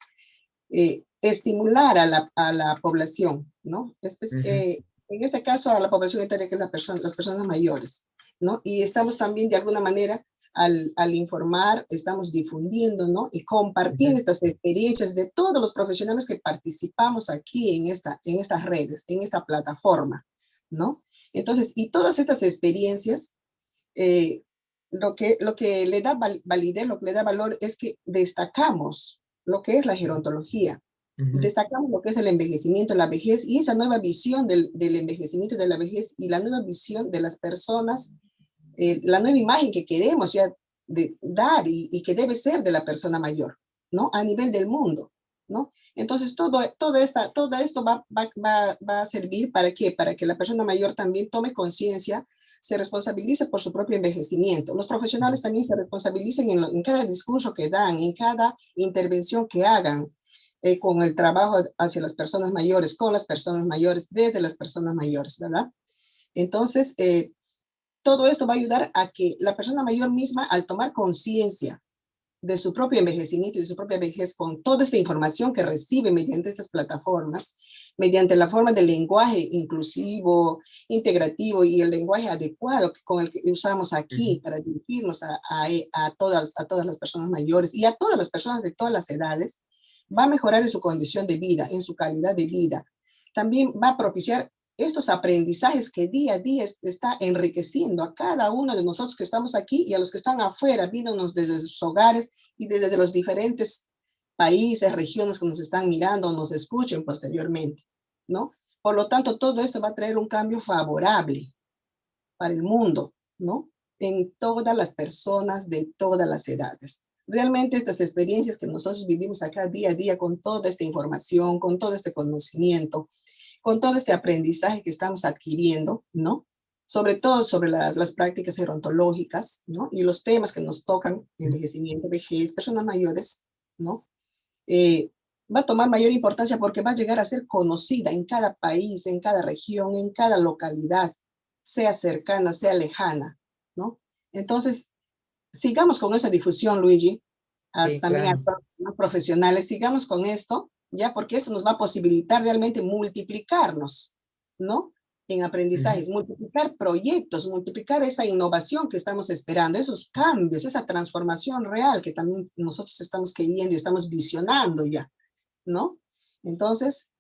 estimular a la población, ¿no? En este caso a la población etaria, que es las personas mayores, ¿no? Y estamos también de alguna manera al informar, estamos difundiendo, ¿no? Y compartiendo estas experiencias de todos los profesionales que participamos aquí en estas redes, en esta plataforma, ¿no? Entonces, y todas estas experiencias, lo que le da validez, lo que le da valor es que destacamos lo que es la gerontología, destacamos lo que es el envejecimiento, la vejez y esa nueva visión del envejecimiento y de la vejez y la nueva visión de las personas, la nueva imagen que queremos ya dar y que debe ser de la persona mayor, ¿no? A nivel del mundo, ¿no? Entonces, todo esto va a servir ¿para qué? Para que la persona mayor también tome conciencia, se responsabilice por su propio envejecimiento. Los profesionales también se responsabilicen en cada discurso que dan, en cada intervención que hagan, con el trabajo hacia las personas mayores, con las personas mayores, desde las personas mayores, ¿verdad? Entonces, todo esto va a ayudar a que la persona mayor misma, al tomar conciencia de su propio envejecimiento y de su propia vejez, con toda esta información que recibe mediante estas plataformas, mediante la forma del lenguaje inclusivo, integrativo y el lenguaje adecuado con el que usamos aquí para dirigirnos a todas las personas mayores y a todas las personas de todas las edades, va a mejorar en su condición de vida, en su calidad de vida. También va a propiciar estos aprendizajes que día a día está enriqueciendo a cada uno de nosotros que estamos aquí y a los que están afuera, viéndonos desde sus hogares y desde los diferentes países, regiones que nos están mirando o nos escuchen posteriormente, ¿no? Por lo tanto, todo esto va a traer un cambio favorable para el mundo, ¿no? En todas las personas de todas las edades. Realmente estas experiencias que nosotros vivimos acá día a día con toda esta información, con todo este conocimiento, con todo este aprendizaje que estamos adquiriendo, ¿no? Sobre todo sobre las prácticas gerontológicas, ¿no? Y los temas que nos tocan, envejecimiento, vejez, personas mayores, ¿no? Va a tomar mayor importancia porque va a llegar a ser conocida en cada país, en cada región, en cada localidad, sea cercana, sea lejana, ¿no? Entonces, sigamos con esa difusión, Luigi, Sí, también claro. a los profesionales, sigamos con esto, ya, porque esto nos va a posibilitar realmente multiplicarnos, ¿no? En aprendizajes, multiplicar proyectos, multiplicar esa innovación que estamos esperando, esos cambios, esa transformación real que también nosotros estamos queriendo y estamos visionando ya, ¿no? Entonces,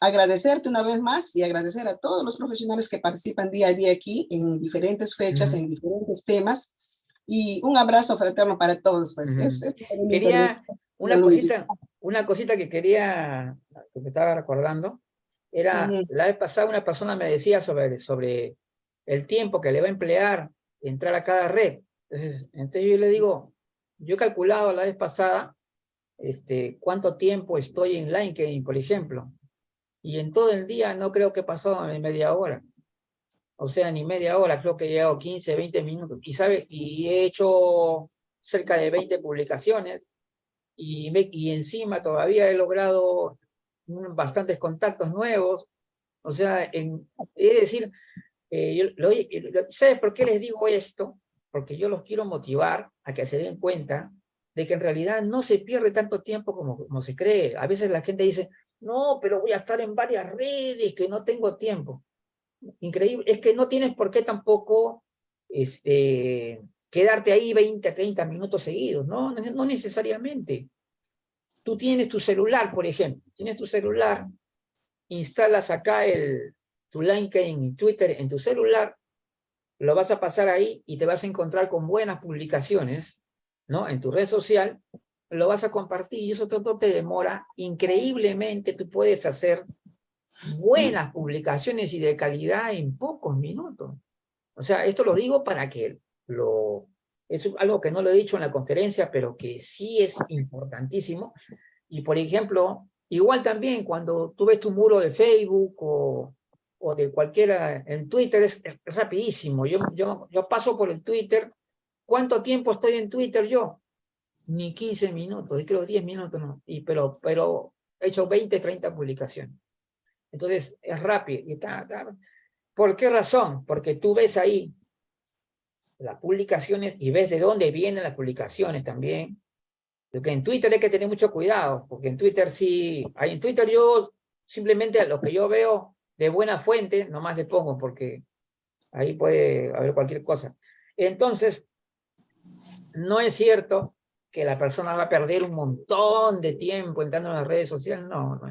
agradecerte una vez más y agradecer a todos los profesionales que participan día a día aquí en diferentes fechas, en diferentes temas, y un abrazo fraterno para todos, pues. Es mi Quería intervención, Luigi. una cosita que quería, que me estaba recordando, era la vez pasada una persona me decía sobre el tiempo que le va a emplear entrar a cada red. Entonces yo le digo, yo he calculado la vez pasada cuánto tiempo estoy en LinkedIn, por ejemplo, y en todo el día no creo que pasó en media hora. O sea, ni media hora, creo que he llegado 15, 20 minutos. Y he hecho cerca de 20 publicaciones y encima todavía he logrado bastantes contactos nuevos. O sea, es decir, ¿sabes por qué les digo esto? Porque yo los quiero motivar a que se den cuenta de que en realidad no se pierde tanto tiempo como se cree. A veces la gente dice, no, pero voy a estar en varias redes, que no tengo tiempo. Increíble, es que no tienes por qué tampoco quedarte ahí 20, 30 minutos seguidos, no necesariamente. Tú tienes tu celular, por ejemplo, tienes tu celular, instalas acá tu LinkedIn y Twitter en tu celular, lo vas a pasar ahí y te vas a encontrar con buenas publicaciones, ¿no? En tu red social, lo vas a compartir y eso todo te demora increíblemente, tú puedes hacer buenas publicaciones y de calidad en pocos minutos. O sea, esto lo digo para que es algo que no lo he dicho en la conferencia, pero que sí es importantísimo. Y por ejemplo, igual también cuando tú ves tu muro de Facebook o de cualquiera en Twitter, es rapidísimo. Yo paso por el Twitter. ¿Cuánto tiempo estoy en Twitter yo? Ni 15 minutos, creo 10 minutos, no. Pero he hecho 20, 30 publicaciones. Entonces es rápido. ¿Por qué razón? Porque tú ves ahí las publicaciones y ves de dónde vienen las publicaciones también. Porque en Twitter hay que tener mucho cuidado, porque en Twitter sí, en Twitter yo simplemente lo que yo veo de buena fuente, nomás le pongo, porque ahí puede haber cualquier cosa. Entonces, no es cierto que la persona va a perder un montón de tiempo entrando en las redes sociales, no.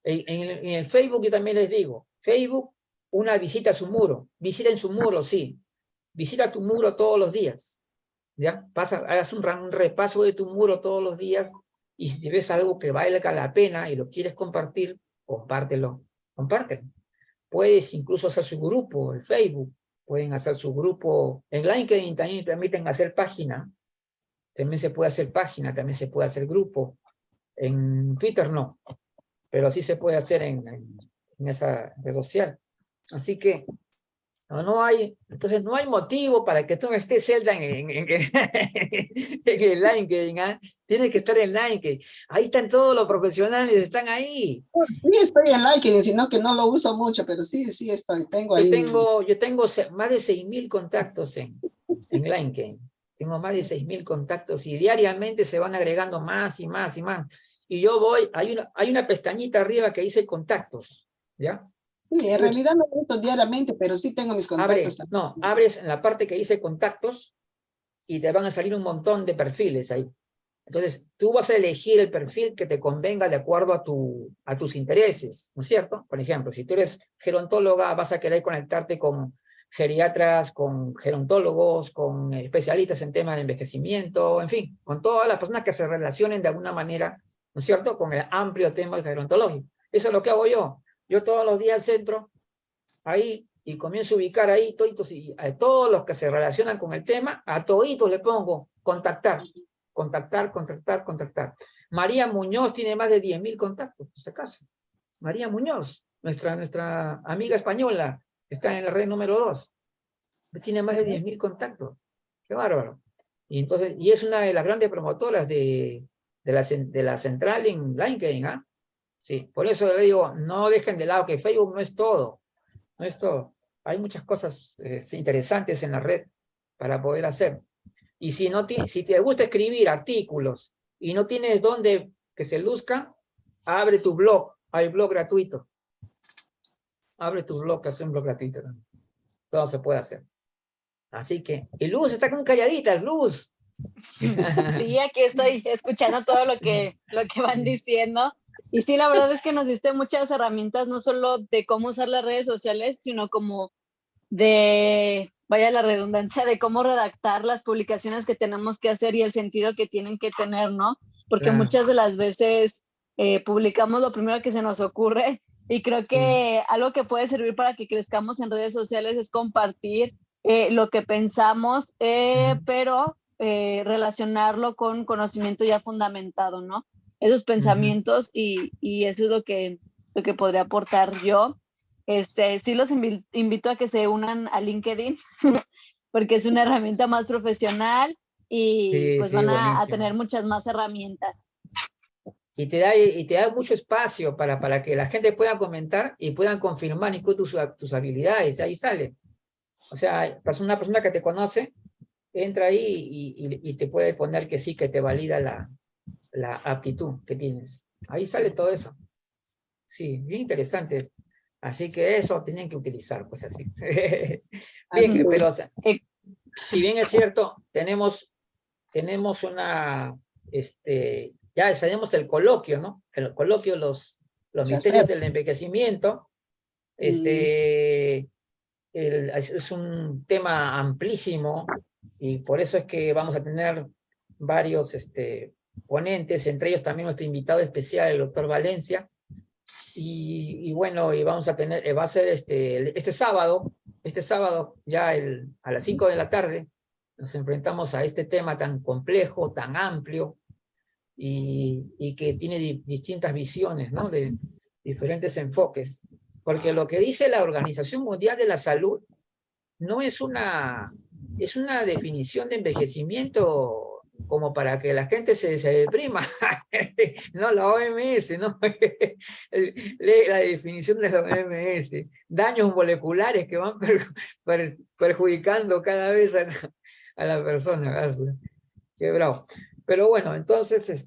En el Facebook yo también les digo, Facebook, una visita a su muro, visiten su muro, sí, visita tu muro todos los días, ¿ya? Hagas un repaso de tu muro todos los días y si ves algo que valga la pena y lo quieres compartir, compártelo. Puedes incluso hacer su grupo en Facebook, pueden hacer su grupo en LinkedIn, también permiten hacer página, también se puede hacer página, también se puede hacer grupo, en Twitter no, pero sí se puede hacer en esa red social. Así que entonces no hay motivo para que tú no estés, Zelda, en el LinkedIn, ¿ah? Tienes que estar en LinkedIn. Ahí están todos los profesionales, están ahí. Sí, estoy en LinkedIn, sino que no lo uso mucho, pero sí estoy, tengo ahí. Yo tengo más de 6.000 contactos en LinkedIn. Tengo más de 6.000 contactos y diariamente se van agregando más y más y más. Y yo hay una pestañita arriba que dice contactos, ¿ya? Sí, en realidad no lo uso diariamente, pero sí tengo mis contactos también. Abres en la parte que dice contactos y te van a salir un montón de perfiles ahí. Entonces, tú vas a elegir el perfil que te convenga de acuerdo a tus intereses, ¿no es cierto? Por ejemplo, si tú eres gerontóloga, vas a querer conectarte con geriatras, con gerontólogos, con especialistas en temas de envejecimiento, en fin, con todas las personas que se relacionen de alguna manera, ¿no es cierto?, con el amplio tema gerontológico. Eso es lo que hago yo. Yo todos los días al centro, ahí, y comienzo a ubicar ahí toditos, y a todos los que se relacionan con el tema, a toditos le pongo contactar, contactar, contactar, contactar. María Muñoz tiene más de 10.000 contactos, por si acaso. María Muñoz, nuestra amiga española, está en la red número 2. Tiene más de 10.000 contactos. Qué bárbaro. Y entonces, y es una de las grandes promotoras de la central en LinkedIn, ¿ah? Sí, por eso le digo, no dejen de lado que Facebook no es todo. No es todo. Hay muchas cosas interesantes en la red para poder hacer. Y si te gusta escribir artículos y no tienes dónde que se luzca, abre tu blog. Hay blog gratuito. Abre tu blog, que es un blog gratuito. Todo se puede hacer. Así que, y Luz está con calladitas, Luz. Sí, aquí estoy escuchando todo lo que van diciendo. Y sí, la verdad es que nos diste muchas herramientas, no solo de cómo usar las redes sociales, sino como de, vaya la redundancia, de cómo redactar las publicaciones que tenemos que hacer y el sentido que tienen que tener, ¿no? Porque Claro. muchas de las veces publicamos lo primero que se nos ocurre y creo que algo que puede servir para que crezcamos en redes sociales es compartir lo que pensamos, pero relacionarlo con conocimiento ya fundamentado, ¿no? Esos pensamientos y eso es lo que podría aportar yo. Sí los invito a que se unan a LinkedIn porque es una herramienta más profesional y pues van a tener muchas más herramientas. Y te da mucho espacio para que la gente pueda comentar y puedan confirmar incluso tus habilidades. Ahí sale. O sea, una persona que te conoce entra ahí y te puede poner que sí, que te valida la aptitud que tienes. Ahí sale todo eso. Sí, bien interesante. Así que eso tienen que utilizar, pues así. Bien, pero o sea, si bien es cierto, tenemos una, ya sabemos el coloquio, ¿no? El coloquio, los misterios del envejecimiento, es un tema amplísimo y por eso es que vamos a tener varios ponentes, entre ellos también nuestro invitado especial, el doctor Valencia, y bueno, y vamos a tener, va a ser este sábado ya a las 5 de la tarde, nos enfrentamos a este tema tan complejo, tan amplio, y que tiene distintas visiones, ¿no? De diferentes enfoques. Porque lo que dice la Organización Mundial de la Salud no es es una definición de envejecimiento como para que la gente se deprima. No, la OMS, ¿no? Lee la definición de la OMS. Daños moleculares que van perjudicando cada vez a la persona. Qué bravo. Pero bueno, entonces,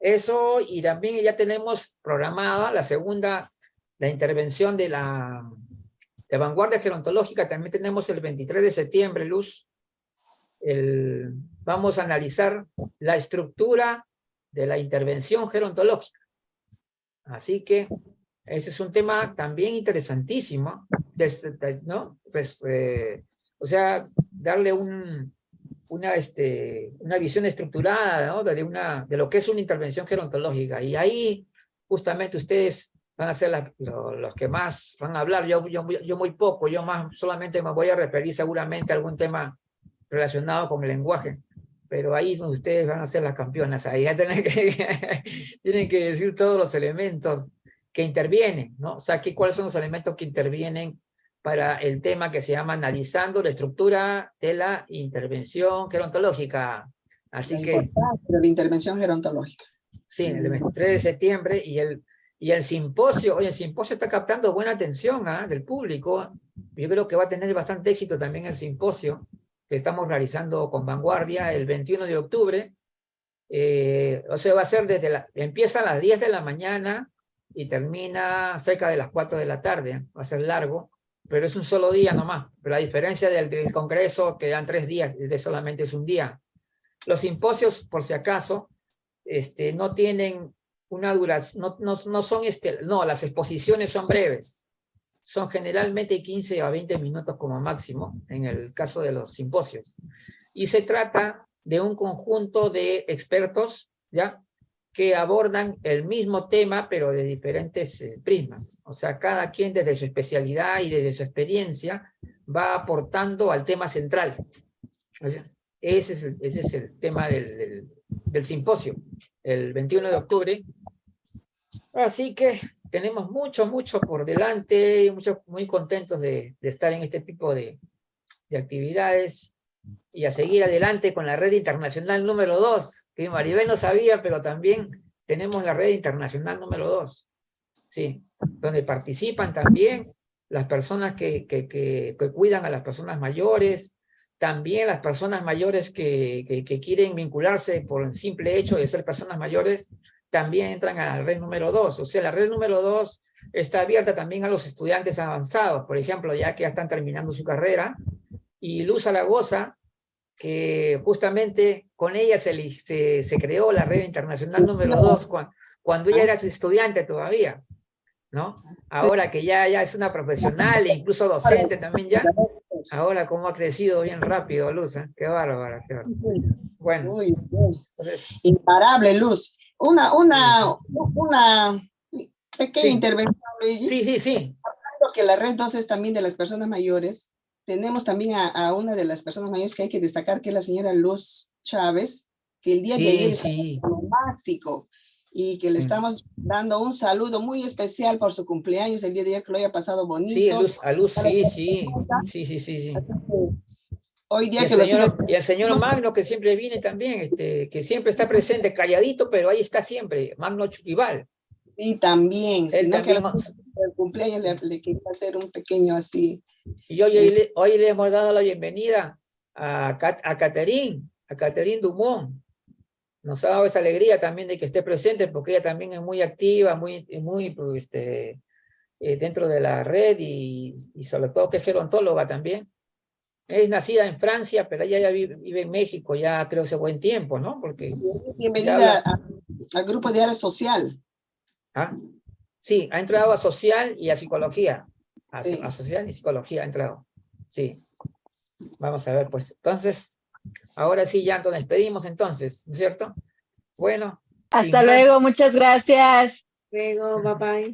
eso, y también ya tenemos programada la intervención de vanguardia gerontológica, también tenemos el 23 de septiembre, Luz. Vamos a analizar la estructura de la intervención gerontológica. Así que ese es un tema también interesantísimo, ¿no? Pues, o sea, darle una visión estructurada, ¿no? de lo que es una intervención gerontológica. Y ahí justamente ustedes van a ser los que más van a hablar. Yo muy poco, yo más solamente me voy a referir seguramente a algún tema relacionado con el lenguaje. Pero ahí donde ustedes van a ser las campeonas. Ahí ya tienen que decir todos los elementos que intervienen, ¿no? O sea, ¿cuáles son los elementos que intervienen para el tema que se llama analizando la estructura de la intervención gerontológica? Así que... la intervención gerontológica. Sí, el 23 de septiembre y el simposio, oye, el simposio está captando buena atención del público. Yo creo que va a tener bastante éxito también el simposio que estamos realizando con Vanguardia el 21 de octubre. O sea, va a ser empieza a las 10 de la mañana y termina cerca de las 4 de la tarde. Va a ser largo, pero es un solo día nomás. Pero la diferencia del congreso, que dan 3 días, solamente es un día. Los simposios, por si acaso, no tienen una duración, no son, no, las exposiciones son breves. Son generalmente 15 a 20 minutos como máximo, en el caso de los simposios. Y se trata de un conjunto de expertos, ¿ya? que abordan el mismo tema, pero de diferentes prismas. O sea, cada quien desde su especialidad y desde su experiencia va aportando al tema central. O sea, ese es el tema del simposio, el 21 de octubre. Así que tenemos mucho por delante, muy contentos de estar en este tipo de actividades y a seguir adelante con la red internacional número 2, que Maribel no sabía, pero también tenemos la red internacional número 2, sí, donde participan también las personas que cuidan a las personas mayores, también las personas mayores que quieren vincularse por el simple hecho de ser personas mayores, también entran a la red número 2. O sea, la red número 2 está abierta también a los estudiantes avanzados, por ejemplo, ya que ya están terminando su carrera, y Luz Zaragoza, que justamente con ella se creó la red internacional número 2 cuando ella era estudiante todavía, ¿no? Ahora que ya es una profesional e incluso docente también ya, ahora cómo ha crecido bien rápido Luz, ¿eh? Qué bárbara, qué bárbara. Bueno, muy bien. entonces, Imparable, Luz. Una pequeña sí, intervención, Luigi. sí. Que la red 2 es también de las personas mayores. Tenemos también a una de las personas mayores que hay que destacar, que es la señora Luz Chávez, que el día de ayer estaba onomástico y que le estamos dando un saludo muy especial por su cumpleaños el día de ayer, que lo haya pasado bonito. Sí, a Luz, sí. Hoy día Y que lo sigue. el señor Magno, que siempre viene también, que siempre está presente, calladito, pero ahí está siempre, Magno Chuquival. Sí, también, Él sino que también, el cumpleaños le quería hacer un pequeño así. y hoy le hemos dado la bienvenida a Catherine Dumont. Nos ha dado esa alegría también de que esté presente, porque ella también es muy activa, muy dentro de la red, y sobre todo que es gerontóloga también. Es nacida en Francia, pero ella ya vive en México, ya creo hace buen tiempo, ¿no? Porque bienvenida al grupo de área social. ¿Ah? Sí, ha entrado a social y a psicología. Sí. A social y psicología ha entrado. Sí. Vamos a ver, pues. Entonces, ahora sí ya nos despedimos entonces, ¿no es cierto? Bueno. Hasta luego, muchas gracias. Luego, bye bye.